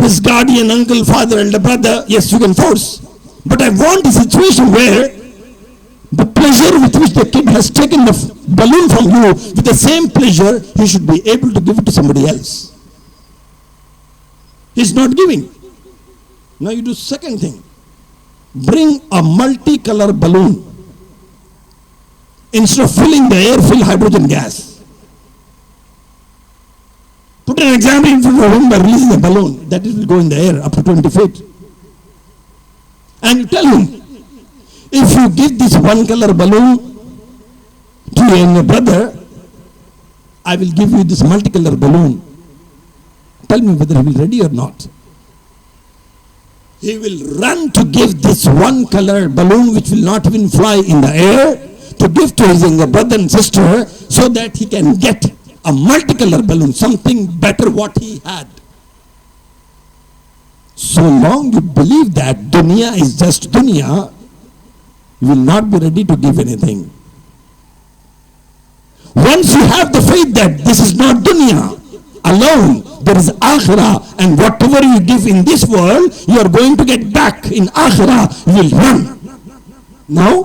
Speaker 2: his guardian, uncle, father, elder brother, yes, you can force. But I want a situation where the pleasure with which the kid has taken the balloon from you, with the same pleasure, he should be able to give it to somebody else. He is not giving. Now you do second thing. Bring a multicolor balloon. Instead of filling the air, fill hydrogen gas. Put an example in front of him by releasing a balloon. That it will go in the air up to 20 feet. And you tell him, if you give this one color balloon to your younger brother, I will give you this multicolor balloon. Tell me whether he will ready or not. He will run to give this one color balloon, which will not even fly in the air, to give to his younger brother and sister, so that he can get a multicolor balloon, something better what he had. So long you believe that dunya is just dunya, you will not be ready to give anything. Once you have the faith that this is not dunya alone, there is akhirah, and whatever you give in this world, you are going to get back in akhirah, you will run. Now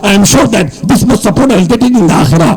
Speaker 2: I am sure that this much support I will get it in the akhirah.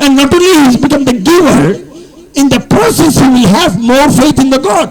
Speaker 2: And not only he has become the giver, in the process he will have more faith in the God.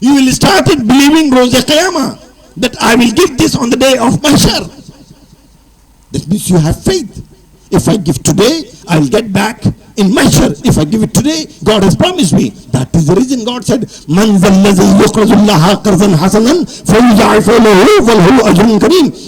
Speaker 2: You will started believing Roz Qiyamah, that I will give this on the day of Mahshar. That means you have faith. If I give today, I will get back in Mahshar. If I give it today, God has promised me. That is the reason God said, Man zallazi yuqrizullaha qarzan hasanan fayudha'ifu lahu wa lahu ajrun kareem.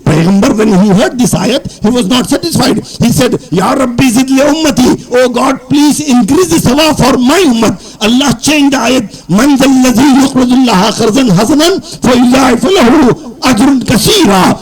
Speaker 2: Payghambar, when he heard this ayat, he was not satisfied. He said, Ya Rabbi zid li ummati. Oh God, please increase the sawab for my ummah. Allah changed the ayat. Man zallazi yuqrizullaha qarzan hasanan fayudha'ifu lahu ajrun kasira.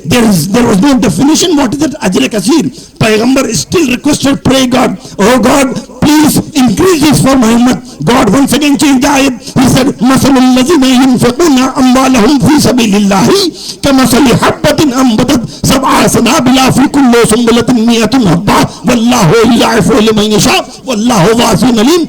Speaker 2: There was no definition what is that ajr kasir. Payghambar still requested, pray God, oh God, please increase this for my ummah. God once again changed the ayat. He said, masalul lazina yunfiquna amwalahum fi sabilillahi kamasali habbatin ambatat sab'a sanabila fi kulli sunbulatin mi'atun habba wallahu yudha'ifu liman yasha wallahu wasi'un alim.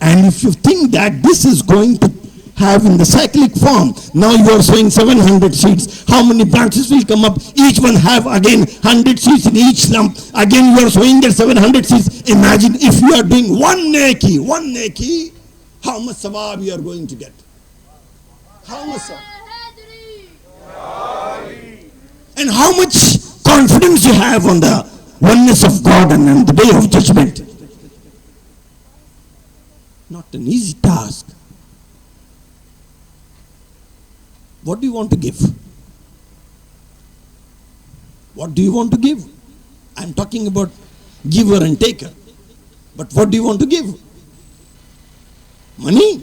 Speaker 2: And if you think that this is going to have in the cyclic form, now you are sowing 700 seeds, how many branches will come up? Each one have again 100 seeds in each lump. Again you are sowing that 700 seeds. Imagine if you are doing one neki, how much sawab you are going to get. How much sawab? And how much confidence you have on the oneness of God and on the day of judgment. Not an easy task. What do you want to give? What do you want to give? I am talking about giver and taker. But what do you want to give? Money?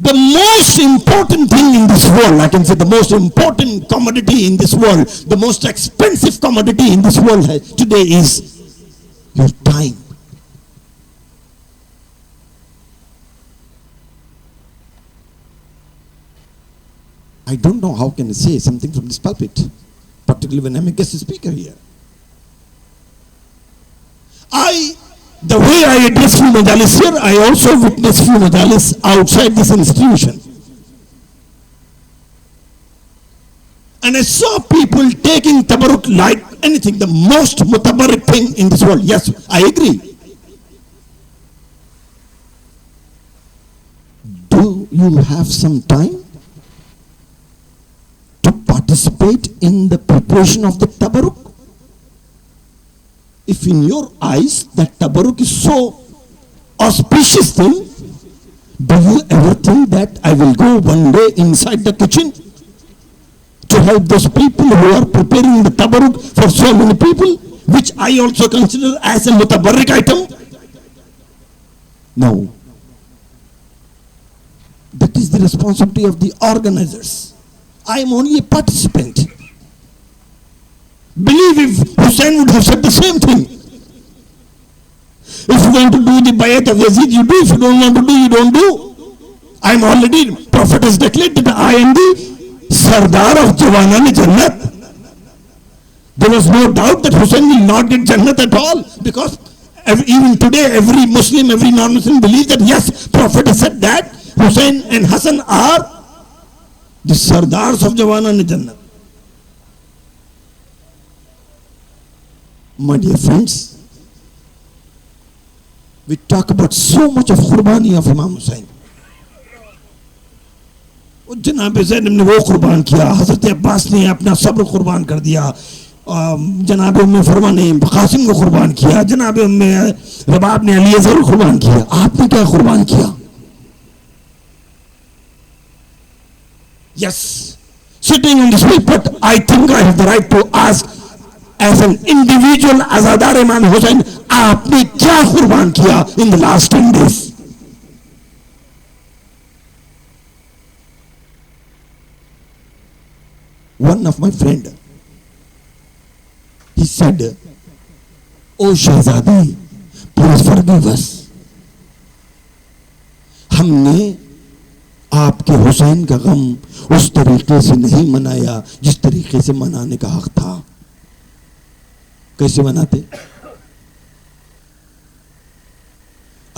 Speaker 4: The most important thing in this world, I can say the most important commodity in this world, the most expensive commodity in this world today is your time. I don't know how can I say something from this pulpit, particularly when I'm a guest speaker here. The way I address few majalis here, I also witness few majalis outside this institution. And I saw people taking tabarruk like anything, the most mutabarrik thing in this world. Yes, I agree. Do you have some time to participate in the preparation of the tabarruk? If in your eyes that tabarruk is so auspicious thing, do you ever think that I will go one day inside the kitchen to help those people who are preparing the tabarruk for so many people, which I also consider as a mutabarrik item? No. That is the responsibility of the organizers. I am only a participant. Believe if Hussein would have said the same thing. If you want to do the bayat of Yazid, you do. If you don't want to do, you don't do. I am already, Prophet has declared that I am the Sardar of Jawanan Jannat. There was no doubt that Hussein will not get Jannat at all, because even today every Muslim, every non-Muslim believes that yes, Prophet has said that Hussein and Hassan are the Sardars of Jawanan Jannat. My dear friends, we talk about so much of Qurbani of Imam Hussain. جناب زینب نے وہ قربان کیا, حضرت عباس نے اپنا صبر قربان کر دیا, جناب ام فرما نے قاسم کو قربان کیا, جناب ام رباب نے علی اصغر کو قربان کیا. آپ نے کیا قربان کیا؟ Yes, sitting on this seat, but I think I have the right to ask as an individual, Azadar Imam Hussain, آپ نے کیا قربان کیا in the last 10 days? One of my friend, he said, "Oh Shahzadi, please forgive us. ہم نے آپ کے حسین کا غم اس طریقے سے نہیں منایا جس طریقے سے منانے کا حق تھا." کیسے مناتے؟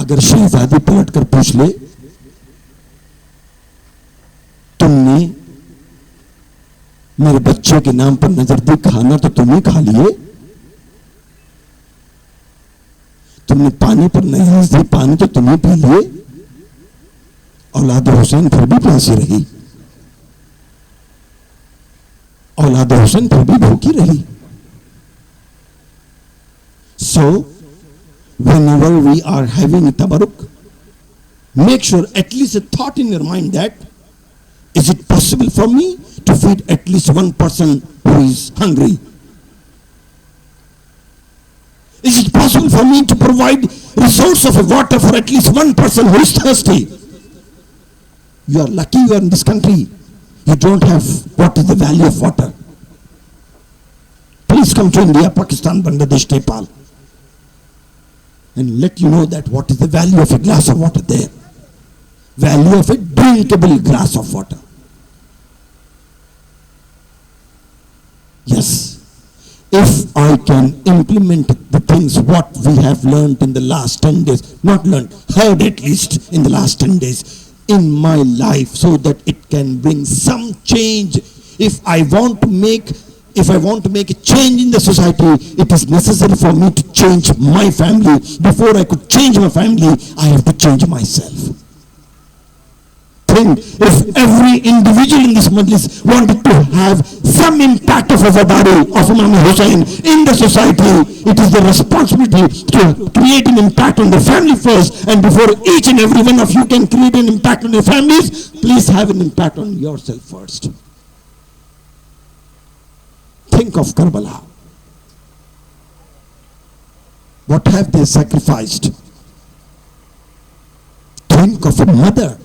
Speaker 4: اگر شہزادی پلٹ کر پوچھ لے, تم نے میرے بچے کے نام پر نظر دی, کھانا تو تم نے کھا لیے, تم نے پانی پر نیاز دی, پانی تو تم نے پی لیے, اولاد حسین پھر بھی پیاسی رہی, اولاد حسین پھر بھی بھوکی رہی. So, whenever we are having a tabarruk, make sure at least a thought in your mind that, is it possible for me to feed at least one person who is hungry? Is it possible for me to provide resource of water for at least one person who is thirsty? You are lucky you are in this country. You don't have what is the value of water. Please come to India, Pakistan, Bangladesh, Nepal, and let you know that what is the value of a glass of water there. Value of a drinkable glass of water. Yes, if I can implement the things what we have learned in the last 10 days, not learned, heard at least in the last 10 days in my life, so that it can bring some change. If I want to make a change in the society, it is necessary for me to change my family. Before I could change my family, I have to change myself. Think, if every individual in this majlis wanted to have some impact of Azadari, of Imam Hussain in the society, it is the responsibility to create an impact on the family first, and before each and every one of you can create an impact on your families, please have an impact on yourself first. Think of Karbala. What have they sacrificed? Think of a mother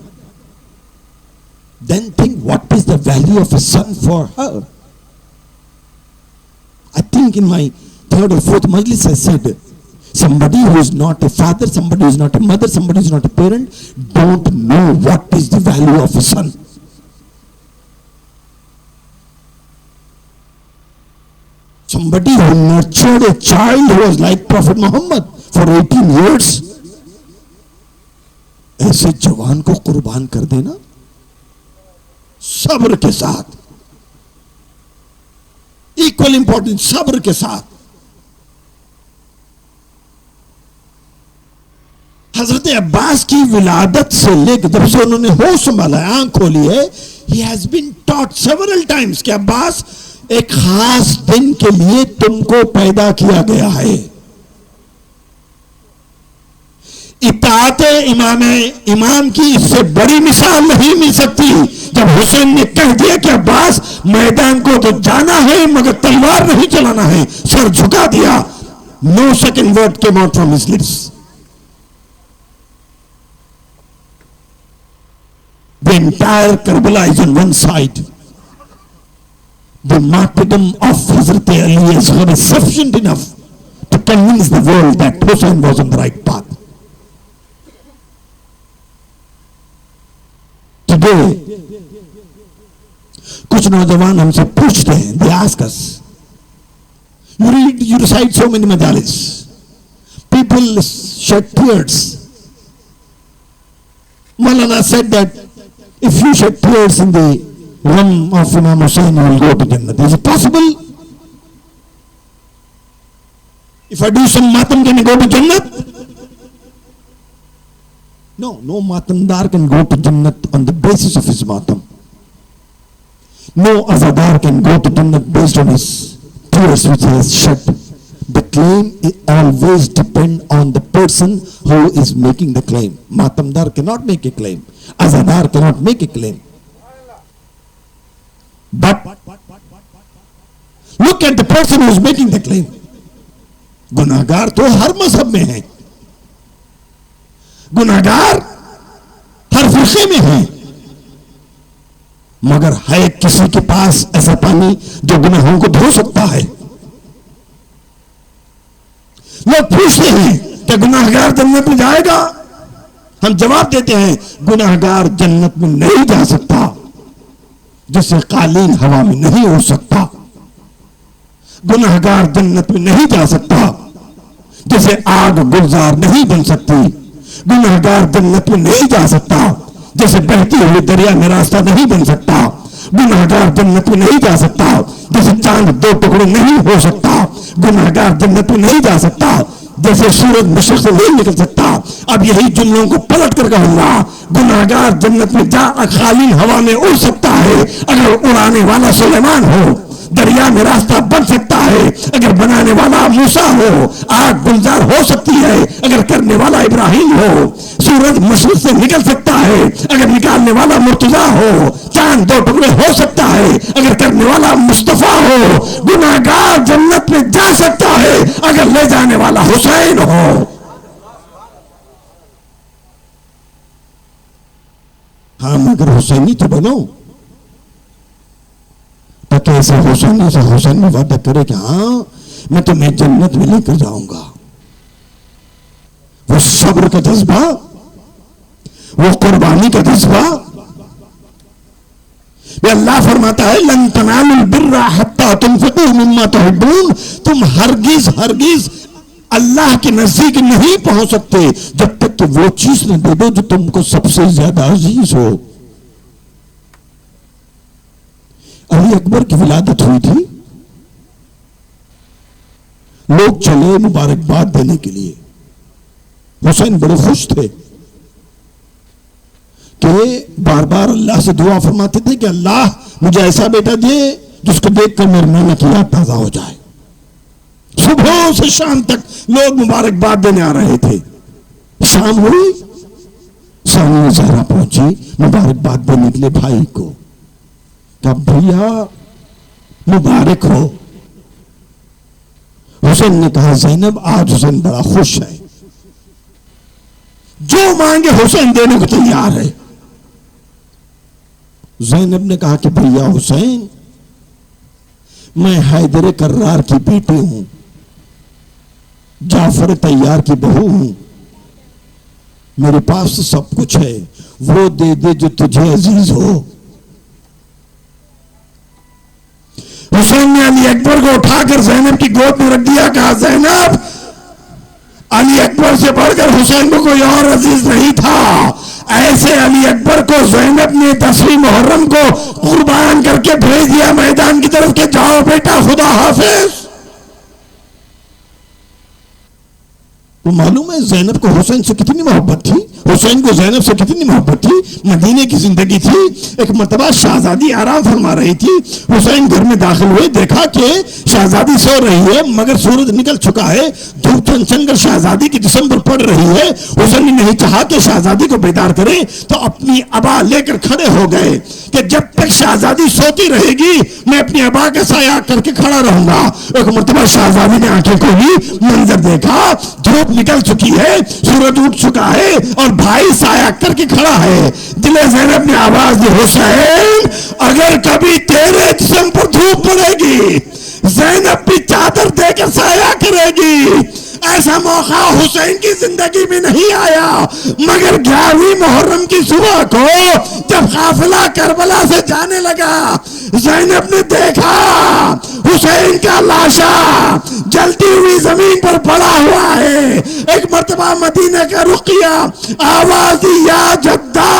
Speaker 4: then think what is the value of a son for her. I think in my third or fourth majlis I said, somebody who is not a father, somebody who is not a mother, somebody who is not a parent, don't know what is the value of a son. Somebody who nurtured a child who was like Prophet Muhammad for 18 years, ایسے جوان کو قربان کر دینا صبر کے ساتھ, equal important صبر کے ساتھ. حضرت عباس کی ولادت سے لے کے جب سے انہوں نے ہوش سنبھالا ہے, آنکھ کھولی ہے, he has been taught several times کہ عباس ایک خاص دن کے لیے تم کو پیدا کیا گیا ہے. اطاعت امام کی اس سے بڑی مثال نہیں مل سکتی. جب حسین نے کہہ دیا کہ عباس میدان کو تو جانا ہے مگر تلوار نہیں چلانا ہے, سر جھکا دیا. No second word came out from his lips. The entire Karbala is on one side. The martyrdom of Hazrat Ali is sufficient enough to convince the world that Hussein was on the right path. Today, کچھ نوجوان ہم سے پوچھتے ہیں, they ask us, you recite so many majalis, people shed tears. Maulana said that if you shed tears in the room of Imam Hussain, you will go to Jannah. Is it possible? If I do some matam, can I go to Jannah? No matamdar can go to Jannah on the basis of his matam. No azadar can go to Jannah based on his tears which he has shed. The claim always depends on the person who is making the claim. Matamdar cannot make a claim. Azadar cannot make a claim. But look at the person who is making the claim. گناہگار تو ہر مذہب میں ہیں, گناہگار ہر فرقے میں ہیں, مگر ہے کسی کے پاس ایسا پانی جو گناہوں کو دھو سکتا ہے. لوگ پوچھتے ہیں کہ گناہگار جنت میں جائے گا؟ ہم جواب دیتے ہیں گناہگار جنت میں نہیں جا سکتا جیسے قالین ہوا میں نہیں اڑ سکتا. گناہگار جنت میں نہیں جا سکتا جیسے آگ گلزار نہیں بن سکتی. گناہگار جنت میں نہیں جا سکتا جیسے بہتی ہوئی دریا میں راستہ نہیں بن سکتا. گناہگار جنت میں نہیں جا سکتا جیسے چاند دو ٹکڑے نہیں ہو سکتا. گناہگار جنت میں نہیں جا سکتا جیسے سورج مشرق سے نہیں نکل سکتا. اب یہی جملوں کو پلٹ کر کہوں گا, گناہگار جنت میں جا قالین ہوا میں اڑ سکتا ہے اگر اڑانے والا سلیمان ہو. دریا میں راستہ بن سکتا ہے اگر بنانے والا موسیٰ ہو. آگ گلزار ہو سکتی ہے اگر کرنے والا ابراہیم ہو. سورج مشرق سے نکل سکتا ہے اگر نکالنے والا مرتضیٰ ہو. چاند دو ٹکڑے ہو سکتا ہے اگر کرنے والا مصطفیٰ ہو. گناہگار جنت میں جا سکتا ہے اگر لے جانے والا حسین ہو. ہاں مگر حسینی تو بنو تاکہ ایسے حسینی سے حسین میں وعدہ کرے کہ ہاں میں تمہیں جنت میں لے کر جاؤں گا. وہ صبر کا جذبہ, وہ قربانی کا جذبہ. اللہ فرماتا ہے لن تنالوا البر حتى تنفقوا مما تحبون. تم ہرگز اللہ کے نزدیک نہیں پہنچ سکتے جب تک کہ وہ چیز نہ دے دو جو تم کو سب سے زیادہ عزیز ہو. علی اکبر کی ولادت ہوئی تھی, لوگ چلے مبارکباد دینے کے لیے. حسین بڑے خوش تھے کہ بار بار اللہ سے دعا فرماتے تھے کہ اللہ مجھے ایسا بیٹا دے جس کو دیکھ کر میری نانا کی یاد تازہ ہو جائے. صبح سے شام تک لوگ مبارکباد دینے آ رہے تھے. شام ہوئی, ثانیہ زہرا پہنچی مبارکباد دینے کے لیے بھائی کو. کہ بھیا مبارک ہو. حسین نے کہا زینب آج حسین بڑا خوش ہے, جو مانگے حسین دینے کو تیار ہے. زینب نے کہا کہ بھیا حسین، میں حیدر کرار کی بیٹی ہوں، جعفر طیار کی بہو ہوں، میرے پاس تو سب کچھ ہے، وہ دے دے جو تجھے عزیز ہو۔ حسین نے علی اکبر کو اٹھا کر زینب کی گود میں رکھ دیا، کہا زینب، علی اکبر سے بڑھ کر حسین کو کوئی اور عزیز نہیں تھا، ایسے علی اکبر کو زینب نے 10ویں محرم کو قربان کر کے بھیج دیا میدان کی طرف کہ جاؤ بیٹا خدا حافظ۔ تو معلوم ہے زینب کو حسین سے کتنی محبت تھی، حسین کو زینب سے کتنی محبت تھی، مدینے کی زندگی تھی۔ ایک مرتبہ شہزادی آرام فرما رہی تھی، حسین گھر میں داخل ہوئے، دیکھا کہ شہزادی سو رہی ہے مگر سورج نکل چکا ہے، دھوپ چن کر شہزادی کے جسم پر پڑ رہی ہے۔ حسین نے نہیں چاہا کہ شہزادی کو بیدار کرے تو اپنی ابا لے کر کھڑے ہو گئے کہ جب تک شہزادی سوتی رہے گی میں اپنی ابا کا سایہ کر کے کھڑا رہوں گا۔ ایک مرتبہ شہزادی نے آنکھیں کھولی، منظر دیکھا، دھوپ نکل چکی ہے، سورج اٹھ چکا ہے اور بھائی سایہ کر کے کھڑا ہے۔ دل زینب نے آواز دی، حسین اگر کبھی تیرے جسم پر دھوپ پڑے گی زینب بھی چادر دے کر سایہ کرے گی۔ ایسا موقع حسین کی زندگی میں نہیں آیا مگر 11ویں محرم کی صبح کو جب قافلہ کربلا سے جانے لگا، زینب نے دیکھا حسین کا لاشا جلتی ہوئی زمین پر پڑا ہوا ہے۔ ایک مرتبہ مدینہ کا رخ کیا، آواز دی، یا جدہ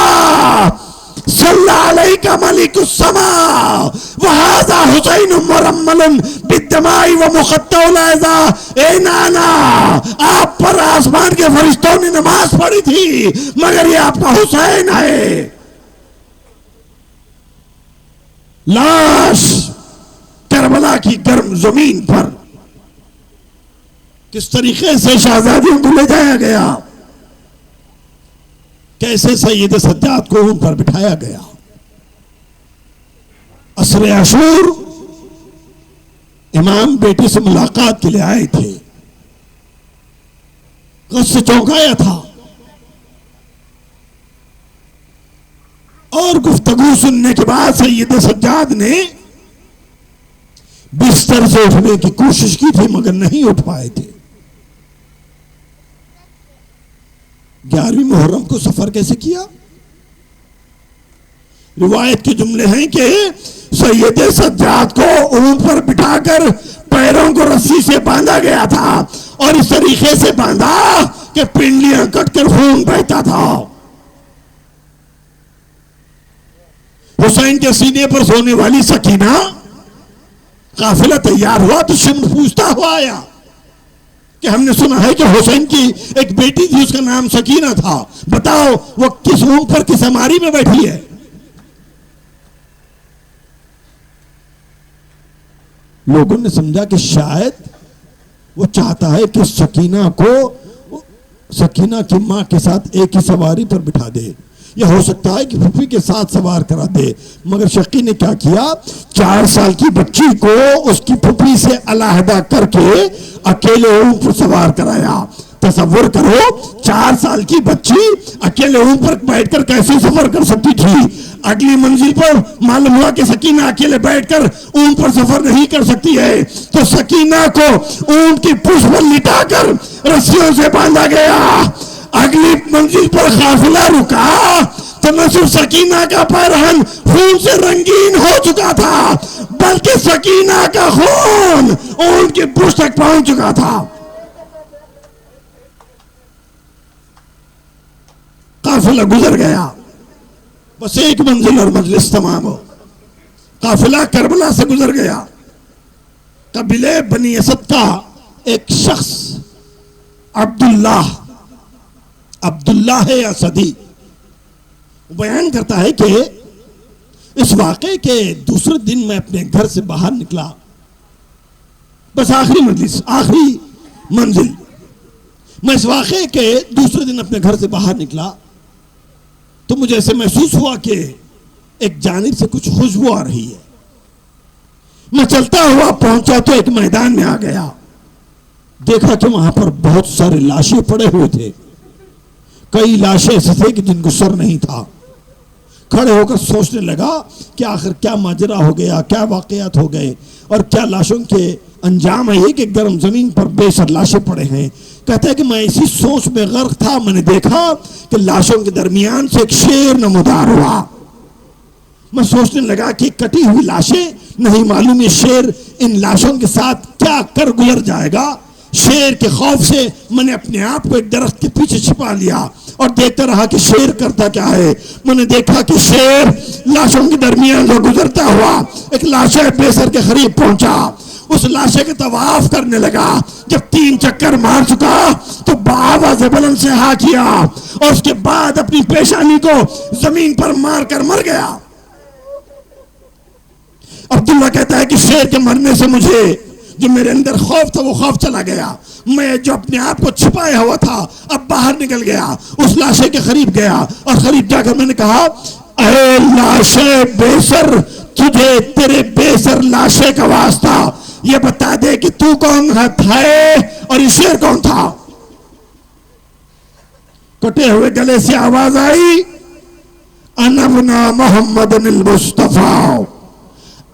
Speaker 4: صلی علیک ملک السماء وہذا حسین مرمل بالدماء ومقطع الاعضاء۔ اے نانا، آپ پر آسمان کے فرشتوں نے نماز پڑھی تھی مگر یہ آپ کا حسین ہے۔ لاش کربلا کی گرم زمین پر کس طریقے سے شہزادیوں کو لے جایا گیا، کیسے سید سجاد کو ان پر بٹھایا گیا۔ عصر عاشور امام بیٹی سے ملاقات کے لیے آئے تھے، غصے سے چونکایا تھا اور گفتگو سننے کے بعد سید سجاد نے بستر سے اٹھنے کی کوشش کی تھی مگر نہیں اٹھ پائے تھے۔ 11ویں محرم کو سفر کیسے کیا؟ روایت کے جملے ہیں کہ سید سجاد کو اونٹ پر بٹھا کر پیروں کو رسی سے باندھا گیا تھا اور اس طریقے سے باندھا کہ پنڈلیاں کٹ کر خون بہتا تھا۔ حسین کے سینے پر سونے والی سکینہ، قافلہ تیار ہوا تو شمر پوچھتا ہوا آیا کہ ہم نے سنا ہے کہ حسین کی ایک بیٹی تھی، اس کا نام سکینہ تھا، بتاؤ وہ کس اونٹ پر کس اماری میں بیٹھی ہے؟ لوگوں نے سمجھا کہ شاید وہ چاہتا ہے کہ سکینہ کو سکینہ کی ماں کے ساتھ ایک ہی سواری پر بٹھا دے، یا ہو سکتا ہے کہ پھوپھی کے ساتھ سوار کرا دے، مگر شقی نے کیا کیا، 4 سال کی بچی کو اس کی پھوپھی سے علیحدہ کر کے اکیلے اونٹ پر سوار کرایا۔ تصور کرو 4 سال کی بچی اکیلے اونٹ پر بیٹھ کر کیسے سفر کر سکتی تھی؟ اگلی منزل پر معلوم ہوا کہ سکینہ اکیلے بیٹھ کر اونٹ پر سفر نہیں کر سکتی ہے، تو سکینہ کو اونٹ کی پشت پر لٹا کر رسیوں سے باندھا گیا۔ اگلی منزل پر قافلہ رکا تو نہ صرف سکینہ کا پیرہن خون سے رنگین ہو چکا تھا بلکہ سکینہ کا خون اونٹ کی پشت تک پہنچ چکا تھا۔ قافلہ گزر گیا، بس ایک منزل اور مجلس تمام ہو۔ قافلہ کربلا سے گزر گیا، قبیلے بنی اسد کا ایک شخص عبداللہ ہے اسدی، بیان کرتا ہے کہ اس واقعے کے دوسرے دن میں اپنے گھر سے باہر نکلا، بس آخری منزل میں اس واقعے کے دوسرے دن اپنے گھر سے باہر نکلا تو مجھے ایسے محسوس ہوا کہ ایک جانب سے کچھ خوشبو آ رہی ہے۔ میں چلتا ہوا پہنچا تو ایک میدان میں آ گیا، دیکھا کہ وہاں پر بہت سارے لاشیں پڑے ہوئے تھے۔ کئی لاشیں ایسے تھے کہ جن کو سر نہیں تھا، کھڑے ہو کر سوچنے لگا کہ آخر کیا ماجرا ہو گیا, کیا واقعات ہو گئے اور کیا لاشوں کے انجام ہے یہ کہ گرم زمین پر بے سر لاشیں پڑے ہیں. کہتا ہے کہ میں اسی سوچ میں غرق تھا, میں نے دیکھا کہ لاشوں کے درمیان سے ایک شیر نمودار ہوا. میں سوچنے لگا کہ کٹی ہوئی لاشیں, نہیں معلوم یہ شیر ان لاشوں کے ساتھ کیا کر گزر جائے گا. شیر کے خوف سے میں نے اپنے آپ کو ایک درخت کے پیچھے چھپا لیا اور دیکھتا رہا کہ شیر کرتا کیا ہے. میں نے دیکھا کہ شیر لاشوں کے درمیان سے گزرتا ہوا ایک لاشے بیسر کے قریب پہنچا, اس لاشے کے طواف کرنے لگا. جب 3 چکر مار چکا تو بآواز بلند سے ہا کیا اور اس کے بعد اپنی پیشانی کو زمین پر مار کر مر گیا. عبداللہ کہتا ہے کہ شیر کے مرنے سے مجھے جو میرے اندر خوف تھا وہ خوف چلا گیا. میں جو اپنے آپ کو چھپایا ہوا تھا اب باہر نکل گیا, اس لاشے کے قریب گیا اور قریب جا کر میں نے کہا اے لاشے بیسر, تجھے تیرے بیسر لاشے کا واسطہ یہ بتا دے کہ تو کون ہے اور یہ شیر کون تھا. کٹے ہوئے گلے سے آواز آئی, انا ابنا محمد المصطفیٰ,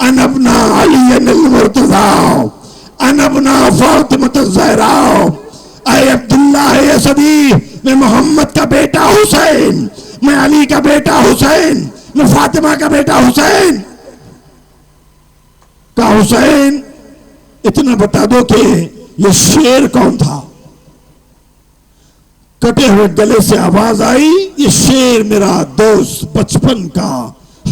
Speaker 4: انا ابنا علی المرتضیٰ, انا ابنا فاطمۃ الزہراء. اے عبداللہ یزدی, میں محمد کا بیٹا حسین, میں علی کا بیٹا حسین, میں فاطمہ کا بیٹا حسین. کہا حسین اتنا بتا دو کہ یہ شیر کون تھا. کٹے ہوئے گلے سے آواز آئی, یہ شیر میرا دوست بچپن کا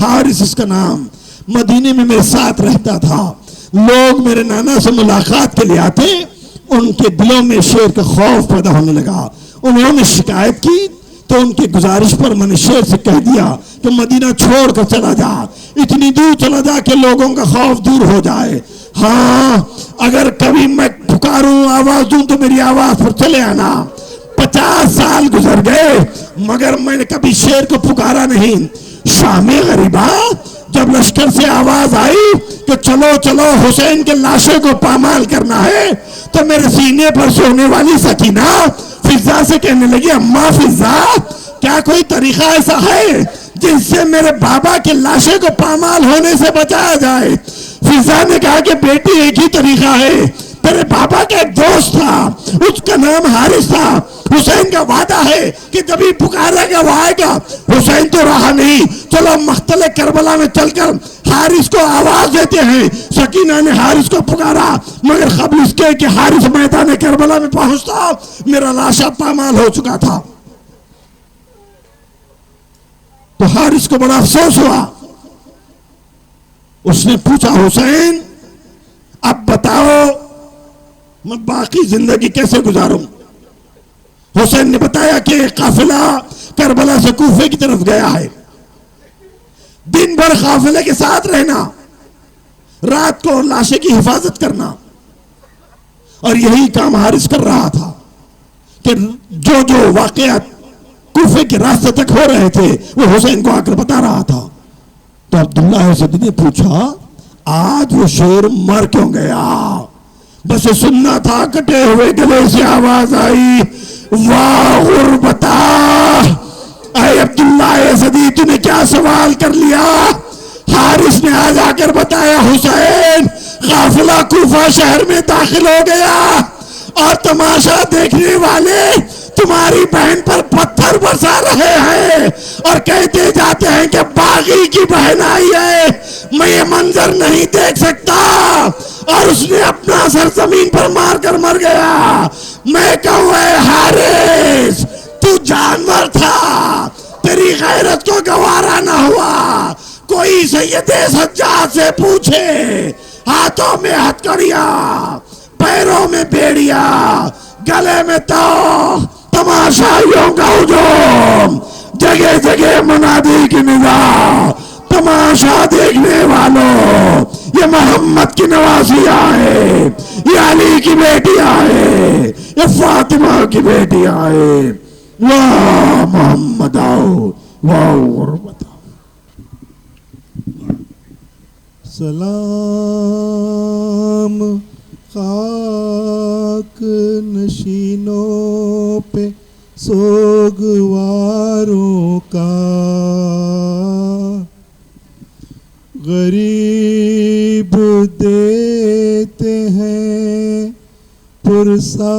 Speaker 4: حارث اس کا نام, مدینے میں میرے ساتھ رہتا تھا. لوگ میرے نانا سے ملاقات کے لیے آتے, ان کے دلوں میں شیر کا خوف پیدا ہونے لگا. انہوں نے شکایت کی تو ان کی گزارش پر میں نے شیر سے کہہ دیا کہ مدینہ چھوڑ کر چلا جا, اتنی دور چلا جا کہ لوگوں کا خوف دور ہو جائے. ہاں اگر کبھی میں پکاروں آواز دوں تو میری آواز پر چلے آنا. 50 سال گزر گئے مگر میں نے کبھی شیر کو پکارا نہیں. شام غریبہ جب لشکر سے آواز آئی کہ چلو چلو حسین کے لاشے کو پامال کرنا ہے تو میرے سینے پر سونے والی سکینہ فضا سے کہنے لگی, اماں فضا کیا کوئی طریقہ ایسا ہے جس سے میرے بابا کے لاشے کو پامال ہونے سے بچایا جائے. فضا نے کہا کہ بیٹی ایک ہی طریقہ ہے, تیرے بابا کا ایک دوست تھا اس کا نام حارث تھا, حسین کا وعدہ ہے کہ جب ہی پکارے گا وہ آئے گا. حسین تو رہا نہیں, چلو مقتل کربلا میں چل کر حارث کو آواز دیتے ہیں. سکینہ نے حارث کو پکارا مگر قبل اس کے کہ حارث میدان کربلا میں پہنچتا میرا لاشا پامال ہو چکا تھا. تو حارث کو بڑا افسوس ہوا. اس نے پوچھا حسین اب بتاؤ میں باقی زندگی کیسے گزاروں. حسین نے بتایا کہ قافلہ کربلا سے کوفے کی طرف گیا ہے, دن بھر قافلے کے ساتھ رہنا, رات کو لاشے کی حفاظت کرنا. اور یہی کام حارث کر رہا تھا کہ جو جو واقعات کوفے کے راستے تک ہو رہے تھے وہ حسین کو آ کر بتا رہا تھا. تو عبداللہ یزدی نے پوچھا آج وہ شیر مر کیوں گیا. بس سننا تھا. کٹے ہوئے گلے سے آواز آئی, واہ غربتا, اے عبداللہ یزدی تو نے کیا سوال کر لیا. حارث نے آج آ کر بتایا حسین قافلہ کوفہ شہر میں داخل ہو گیا اور تماشا دیکھنے والے تمہاری بہن پر پتھر برسا رہے ہیں اور کہتے جاتے ہیں کہ باغی کی بہن آئی ہے, میں یہ منظر نہیں دیکھ سکتا. اور اس نے اپنا سر زمین پر مار کر مر گیا. میں کہوں اے حارث تو جانور تھا, تیری غیرت کو گوارا نہ ہوا. کوئی سید سجاد سے پوچھے, ہاتھوں میں ہتھکڑیاں, پیروں میں بیڑیاں, گلے میں تو تماشائیوں کا ہجوم, جگہ جگہ منادی کی ندا. تماشا دیکھنے والوں یہ محمد کی نوازی آئے, یہ علی کی بیٹی آئے, یہ فاطمہ کی بیٹی آئے. واہ محمد آؤ, واہ غربت آؤ.
Speaker 5: سلام خاک نشینوں پہ سوگواروں کا, غریب دیتے ہیں پرسا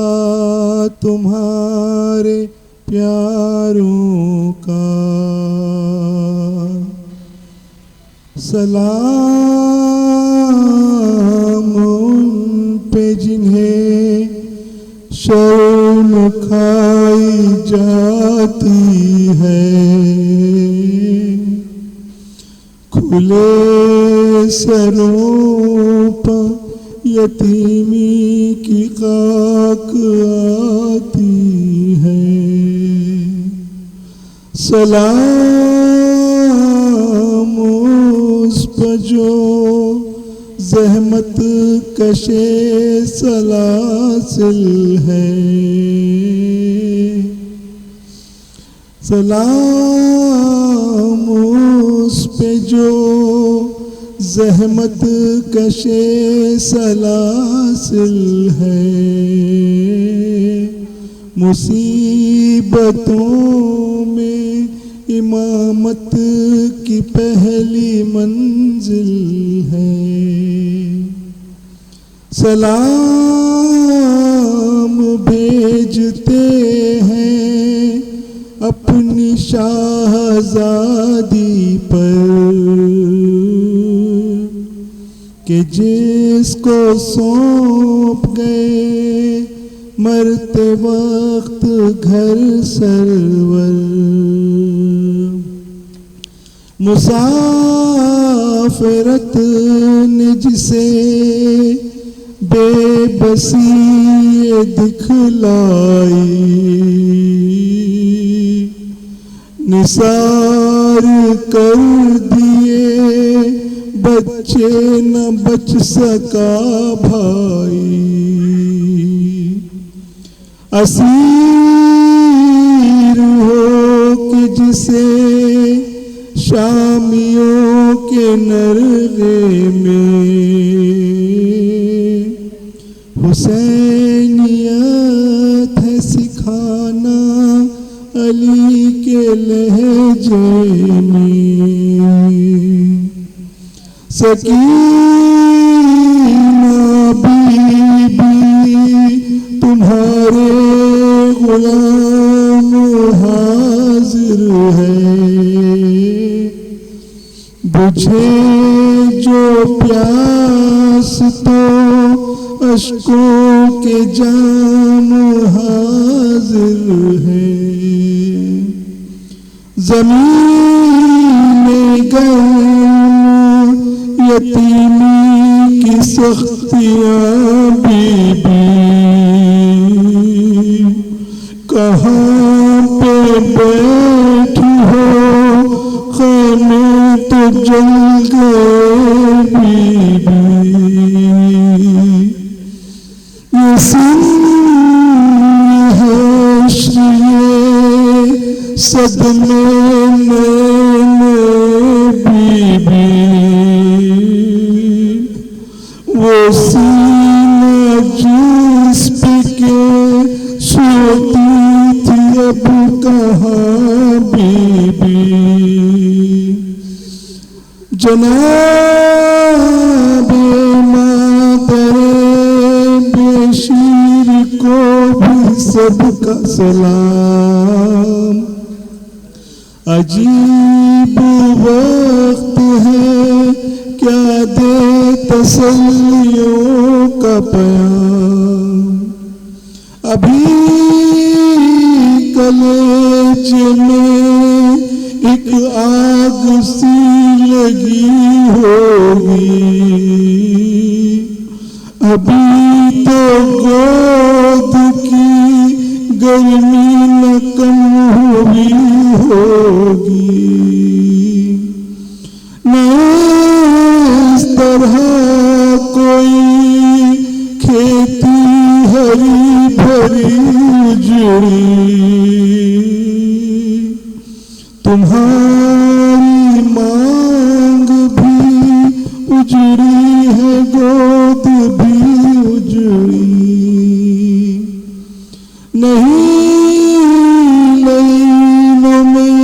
Speaker 5: تمہارے پیاروں کا، سلام ان پہ جنہیں شرم کھائی جاتی ہے، کھلے سروں پر یتیمی کی خاک آتی ہے، سلام اس پر جو زحمت کشے سلاسل ہے، سلام اس پہ جو زحمت کشے سلاسل ہے، مصیبتوں میں امامت کی پہلی منزل ہے، سلام بھیجتے ہیں اپنی شاہزادی پر کہ جس کو سونپ گئے مرتے وقت گھر سرور، مسافرت نے جسے بے بسی دکھلائی، نثار کر دیے بچے نہ بچ سکا بھائی، اسیر ہو کہ جسے شامیوں کے نرغے میں حسینیت ہے سکھانا علی کے لہجے میں، سکینہ بی بی تمہارے غلام حاضر ہے، بجھے جو پیاس تو اشکوں کے جام حاضر ہے، زمین گرم یتیمی کی سختیاں بی بی کہاں پہ بیٹھی ہو خیمے تو جل گئے بی بی، یہ سن حشر یہ صدمے میں بی بی، وہ سینہ جس پہ کے سوتی تھی اب کہاں بی بی، جناب مادر بشیر کو بھی سب کا سلام، عجیب وقت ہے کیا دے تسلیوں کا پیام، ابھی کلیج میں ایک آگ سی لگی ہوگی، ابھی تو گود کی گرمی نہ کم ہوئی ہوگی، نہ اس طرح کوئی کھیتی ہری بھری اجڑی، تمہاری مانگ بھی اجڑی ہے گود بھی اجڑی، نہیں لینوں میں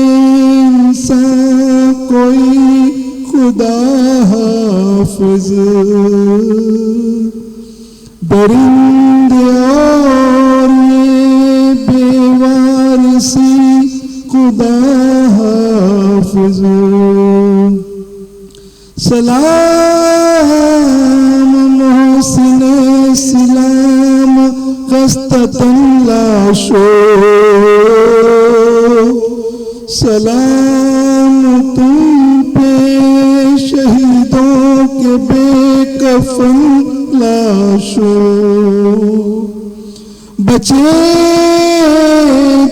Speaker 5: انسان کوئی خدا حافظ درندے اور یہ بےوارسی خدا حافظ سلام محسن سلام خستتن لاشو سلام تم پہ شہیدوں کے بے کفن لاشو بچے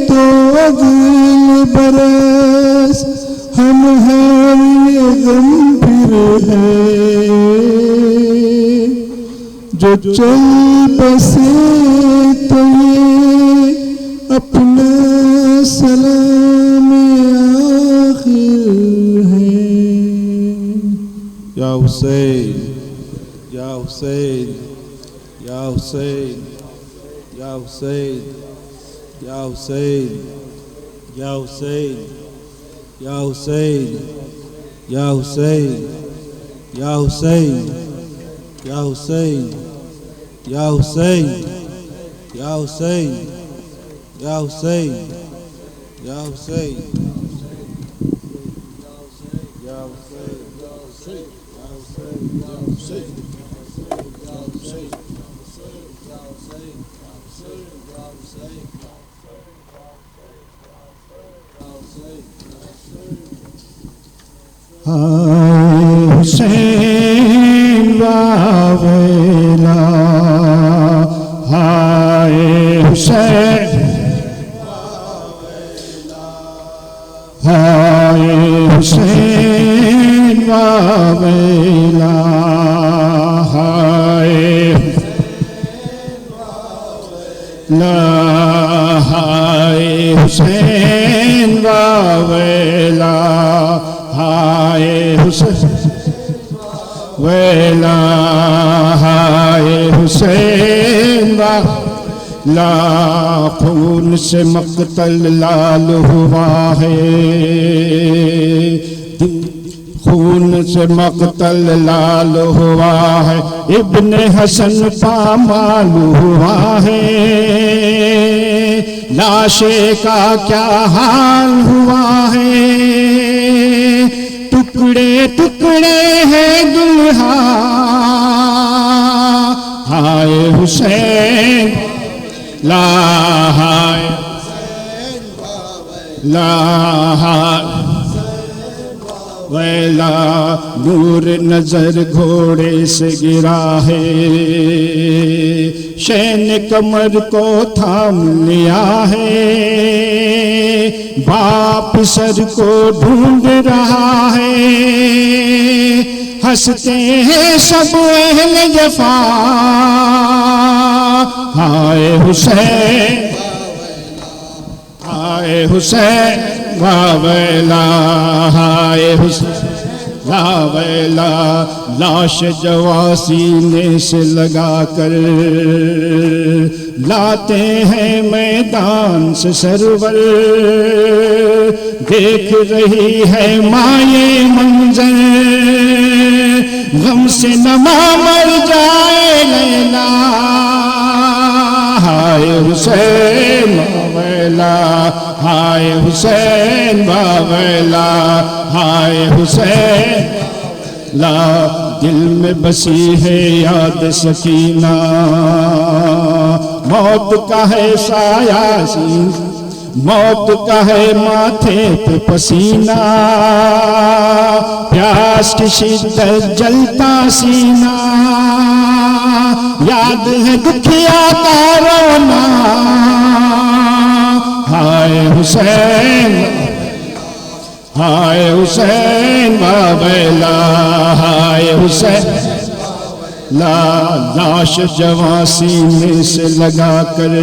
Speaker 5: تو اگل برس ہم ہیں یہ غم پھر ہے جو چل بسے تو یہ اپنا سلام آخر ہے
Speaker 1: یا حسین یا حسین یا حسین یا حسین یا حسین یا حسین یا حسین یا حسین یا حسین یا حسین یا حسین یا حسین یا حسین یا حسین
Speaker 5: حسین واویلا ہائے حسین ہائے حسین واویلا ہائے لا ہائے حسین واویلا ہائے حسین ویلا ہائے حسین لا خون سے مقتل لال ہوا ہے خون سے مقتل لال ہوا ہے ابن حسن پامال ہوا ہے لاشے کا کیا حال ہوا ہے ٹکڑے ٹکڑے ہیں دلہا ہائے حسین لا ہائے لا ہائے ویلا نور نظر گھوڑے سے گرا ہے شین کمر کو تھام لیا ہے باپ سر کو ڈھونڈ رہا ہے ہنستے ہیں سب اہل جفا ہائے حسین ہائے حسین واویلا ہائے حسین واویلا لاش جوا سینے سے لگا کر لاتے ہیں میدان سے سرور دیکھ رہی ہے ماں یہ منظر غم سے نما مر جائے لیلا ہائے حسین واویلا ہائے حسین واویلا ہائے حسین لا دل میں بسی ہے یاد سکینہ موت کا ہے سایہ سین موت کا ہے ماتھے پہ پسینہ پیاس کی شدت جلتا سینہ یاد ہے دکھیا کا رونا ہائے حسین ہائے حسین واویلا ہائے حسین لا لاش جواں سینے سے لگا کر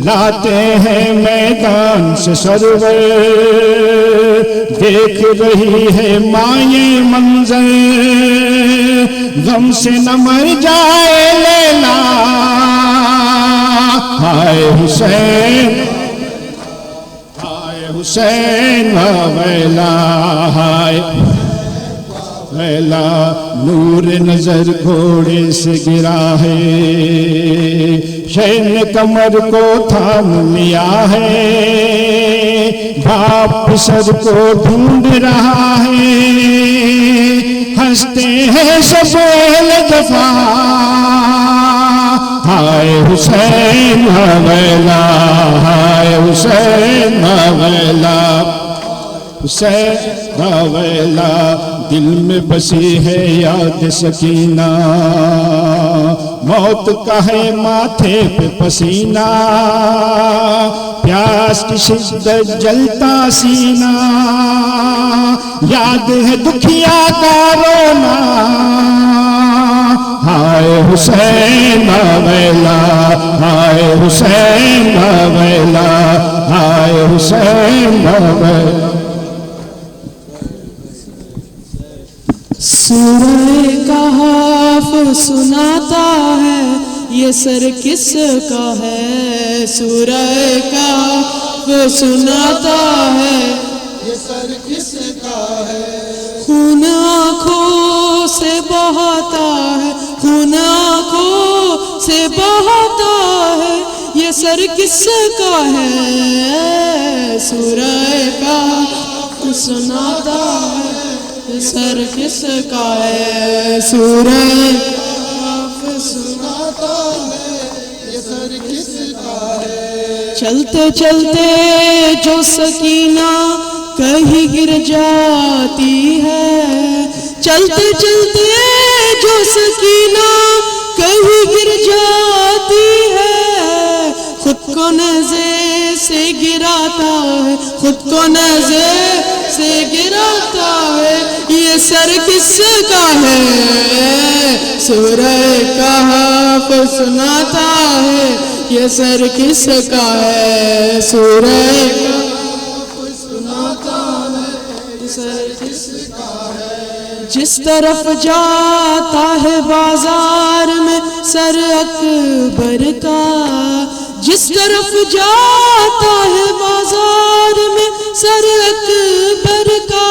Speaker 5: لاتے ہیں میدان سے سرور دیکھ رہی ہے ماں یہ منظر غم سے نہ مر جائے لیلا ہائے حسین ہائے حسین واویلا ہائے ویلا نور نظر گھوڑے سے گرا ہے، شہ نے کمر کو تھام لیا ہے، باپ سر کو ڈھونڈ رہا ہے، ہنستے ہیں سب لطفا، ہائے حسین ویلا، ہائے حسین ویلا، حسین ویلا، دل میں بسی ہے یاد سکینہ، موت کا ہے ماتھے پہ پسینہ، پیاس کی شدت جلتا سینہ، یاد ہے دکھیا کا رونا، ہائے حسین ویلا، ہائے حسین ویلا، ہائے حسین ویلا۔
Speaker 6: سورہ کہف سناتا ہے یہ سر کس کا ہے، سورہ کہف سناتا ہے یہ سر کس کا ہے، خون آنکھوں سے بہاتا ہے، خون آنکھوں سے بہاتا ہے، یہ سر کس کا ہے، سورہ کہف سناتا ہے یہ سر کس کا ہے، سورہ کہف سناتا ہے یہ سر کس کا ہے، چلتے چلتے جو سکینہ کہیں گر جاتی ہے، چلتے چلتے جو سکینہ کہیں گر جاتی ہے، خود کو نیزے سے گراتا ہے، خود کو نیزے سے گراتا ہے، یہ سر کس کا ہے، سورہ کہف سناتا ہے یہ سر کس کا ہے، سورہ کہف سناتا ہے یہ سر کس کا ہے، جس طرف جاتا ہے بازار میں سر اکبر کا، جس طرف جاتا ہے بازار میں سر اکبر کا،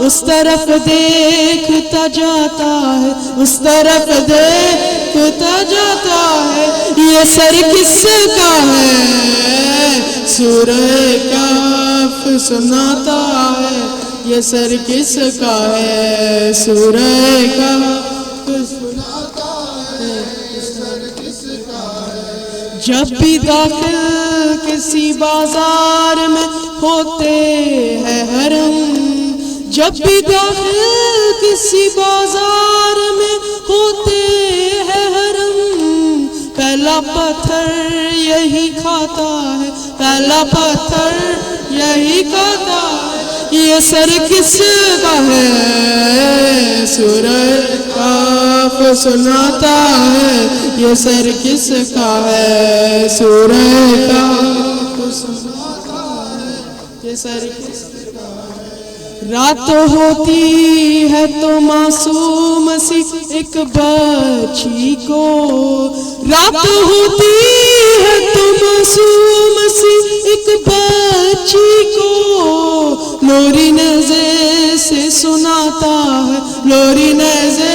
Speaker 6: اس طرف دیکھتا جاتا ہے، اس طرف دیکھتا جاتا ہے، یہ سر کس کا ہے، سورہ کہف سناتا ہے یہ سر کس کا ہے، سورہ کہف سناتا ہے یہ سر کس کا ہے، جب بھی داخل کسی بازار میں ہوتے ہیں حرم، جب بھی داخل کسی بازار میں ہوتے ہیں حرم، پہلا پتھر یہی کھاتا ہے، پہلا پتھر یہی کھاتا ہے، یہ سر کس کا ہے، سورہ کہف سناتا ہے یہ سر کس کا ہے، سورہ کہف سناتا ہے یہ سر کس کا ہے، رات ہوتی ہے تو معصوم سی ایک بچی کو، رات ہوتی ہے تو معصوم سی ایک بچی کو، لوری نیزے سے سناتا ہے، لوری نیزے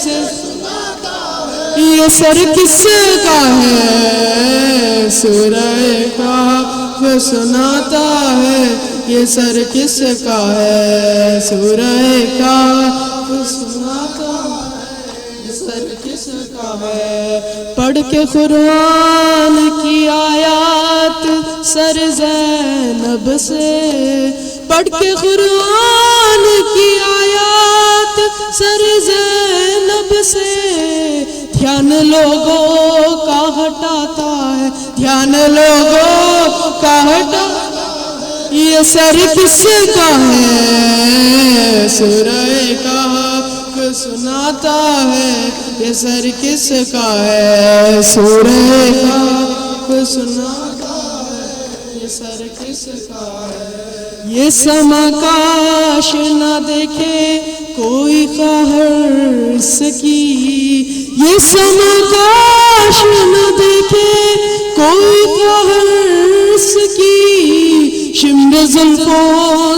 Speaker 6: سے سناتا ہے، یہ سر کس کا ہے، سورہ کہف سناتا ہے یہ سر کس کا ہے، سورہ کہف سناتا ہے یہ سر کس کا ہے، پڑھ کے قرآن کی آیات سر زینب سے، پڑھ کے قرآن کی آیات سر زینب سے، دھیان لوگوں کا ہٹاتا ہے، دھیان لوگوں کا ہٹاتا ہے، یہ سر کس کا ہے، سورہ کہف سناتا ہے یہ سر کس کا ہے، سورہ کہف سناتا ہے یہ سر کس کا ہے، یہ سما کاش نہ دیکھے کوئی قہر سکی، یہ سما کاش نہ دیکھے کوئی قہر سکی، شمر زلفوں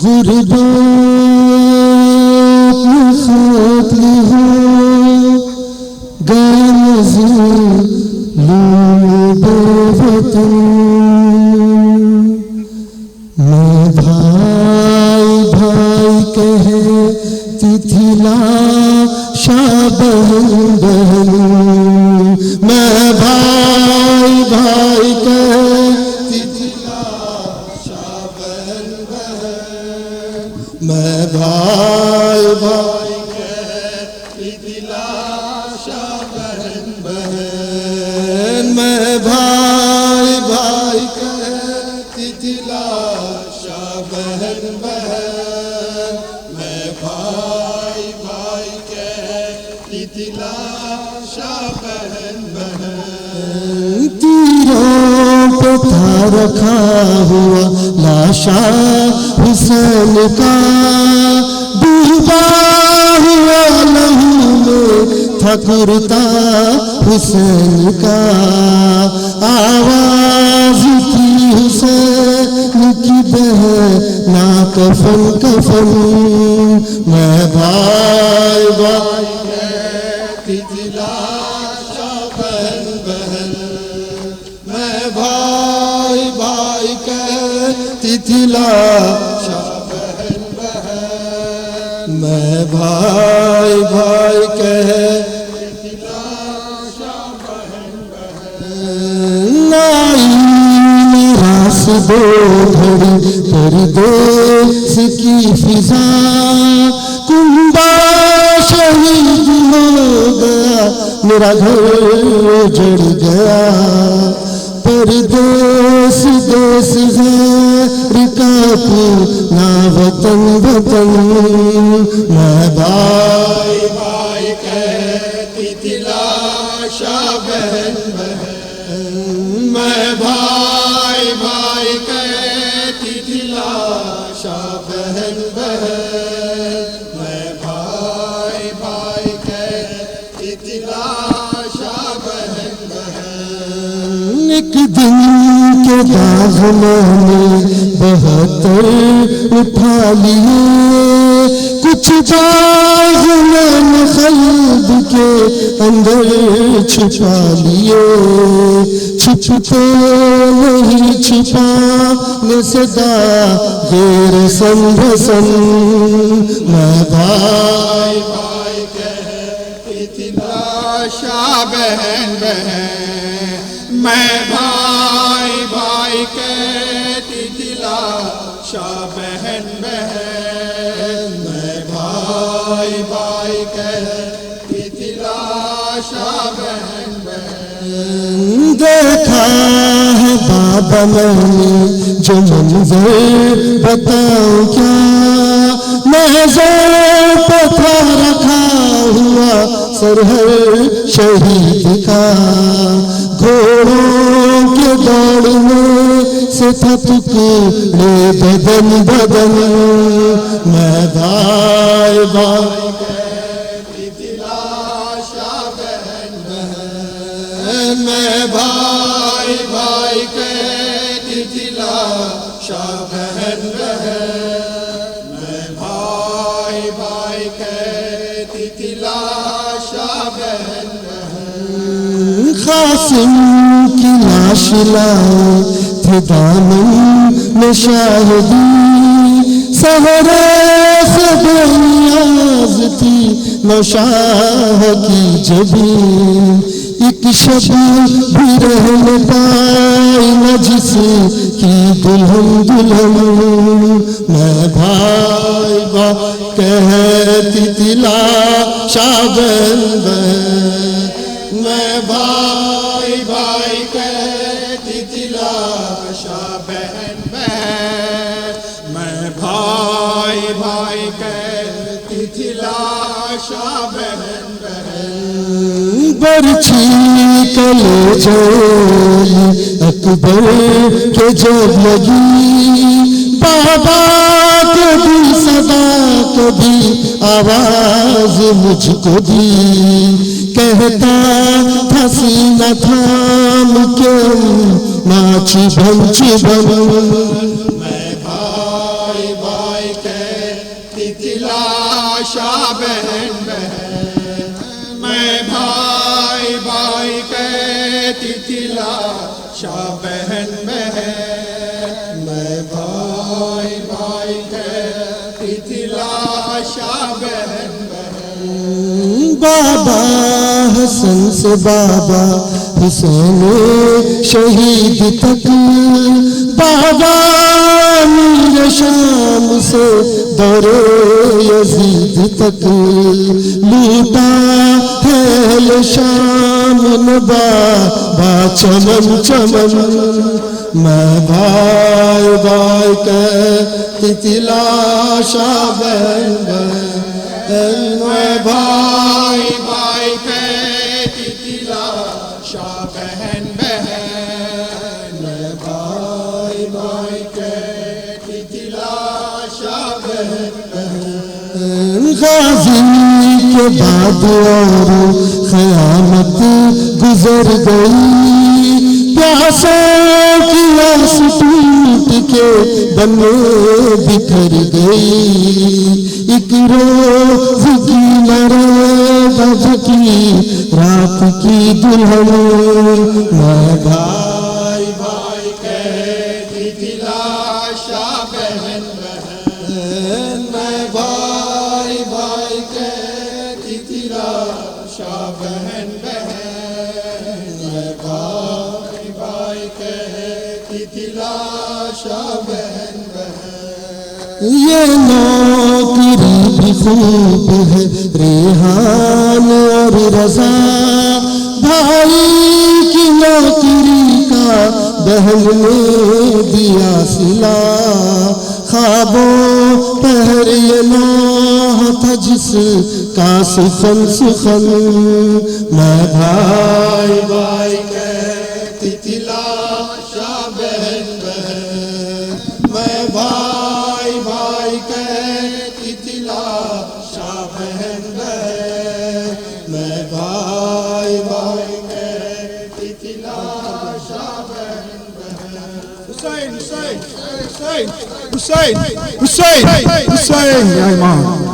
Speaker 7: غربت میں خاطر ہو گئے مظلوم وطن، میں بھائی بھائی کہتی تھی لاشا بہن بہن، میں بھائی بھائی کہتی تھی لاشا بہن بہن، میں بھائی بھائی کہتی تھی لاشا بہن بہن، میں بھائی بھائی کہتی تھی لاشا بہن بہن، میں بھائی بھائی کہتی تھی لاشا بہن بہن، تیروں پہ تھا رکھا ہوا لاشا حسین کا، ڈوبا ہوا لہو میں تھا کرتا حسین کا، آواز تھی حسین کی بہنا کفن کفن، میں بھائی بھائی کہتی تھی لاشا بہن بہن، میں بھائی بھائی کہتی تھی لاشا بہن بہن، میں بھائی بھائی کہتی تھی لاشا بہن بہن، لائی میرا سے دو گھڑی پردیس کی فضا، کنبا شہید ہو گیا میرا گھر جڑ گیا، پردیس دیس غیر کا پورنا وطن وطن، میں بھائی بھائی کہتی تھی لاشا بہن بہن، میں بھائی بھائی کہتی تھی لاشا بہن بہن، میں بھائی بھائی کہتی تھی لاشا بہن بہن، ایک دن کے داغ میں نے 72 اٹھا لیے، کچھ داغ میں نے قلب کے اندر چھپا لیے، چھپتے نہیں چھپانے سے غیر سنبھسن، میں بھائی بھائی کہتی تھی لاشا بہن بہن، میں بھائی بھائی کہتی تھی لاشا بہن بہن، میں بھائی بھائی کہتی تھی لاشا بہن بہن، دیکھا ہے بابا میں نے جو منظر بتاؤں کیا، محضر پہ تھا رکھا ہوا سر ہر شہید کا، گھوڑوں کے دوڑنے سے تھا ٹکڑے بدن بدن، میں بھائی بھائی کہتی تھی لاشا بہن بہن، میں بھائی بھائی کہتی تھی لاشا بہن بہن، میں بھائی بھائی کہتی تھی لاشا بہن بہن، قاسم کی لاش لائے تھے دامن میں شاہدی، سہرے سے بے نیاز تھی نوشاہ کی جبین، ایک شب بھی رہنے پائی نہ جس کی دلہن دلہن، میں بھائی بھائی کہتی تھی لاشا بہن بہن، میں بھائی بھائی کہتی تھی لاشا بہن بہن، میں بھائی بھائی کہتی تھی لاشا بہن بہن، برچھی کلیجے اکبر کے جب لگی، بابا کے بھی صدا
Speaker 4: کبھی آواز مجھ کو دی، کہتا تھا سینہ تھام کے ناچ بن چبن،
Speaker 2: میں بھائی بھائی کہتی تلاشا بہن بہن، میں بھائی بھائی کہتی تلاشا بہن بہن، میں بھائی بھائی کہتی تلاشا بہن بہن،
Speaker 4: بابا حسن سے بابا حسین شہید تک، بابا میر شام سے دور یزید تک، لوٹا ہے شام نبابا چمن چمن، میں بھائی بھائی کہتی تلاشا بہن بہن،
Speaker 2: میں بھائی بھائی کہتی تلاشا بہن بہن، میں بھائی بھائی کہتی تلاشا بہن بہن،
Speaker 4: غازی کے بعد اور قیامت گزر گئی، پیاسوں کی آس ٹوٹ کے بنے بکھر گئی، ایک روز کی مرد کی رات کی دلہن، میں
Speaker 2: بھائی بھائی کہتی تلاشا بہن بہن، میں بھائی بھائی کہتی تلاشا بہن بہن، میں بھائی بھائی کہتی تلاشا بہن بہن،
Speaker 4: یہ نوکری بھی خوب ہے ریحان اور رضا، بھائی کی نوکری کا بہن نے دیا صلہ، خوابوں پہر یہ نوح تھا جس کا سخن سخن، میں بھائی
Speaker 2: بھائی کہتی تلاشا بہن بہن، میں بھائی بھائی کہتی تلاشا بہن بہن، میں بھائی بھائی کہتی تلاشا بہن بہن، حسین حسین حسین حسین حسین حسین
Speaker 3: حسین یا امام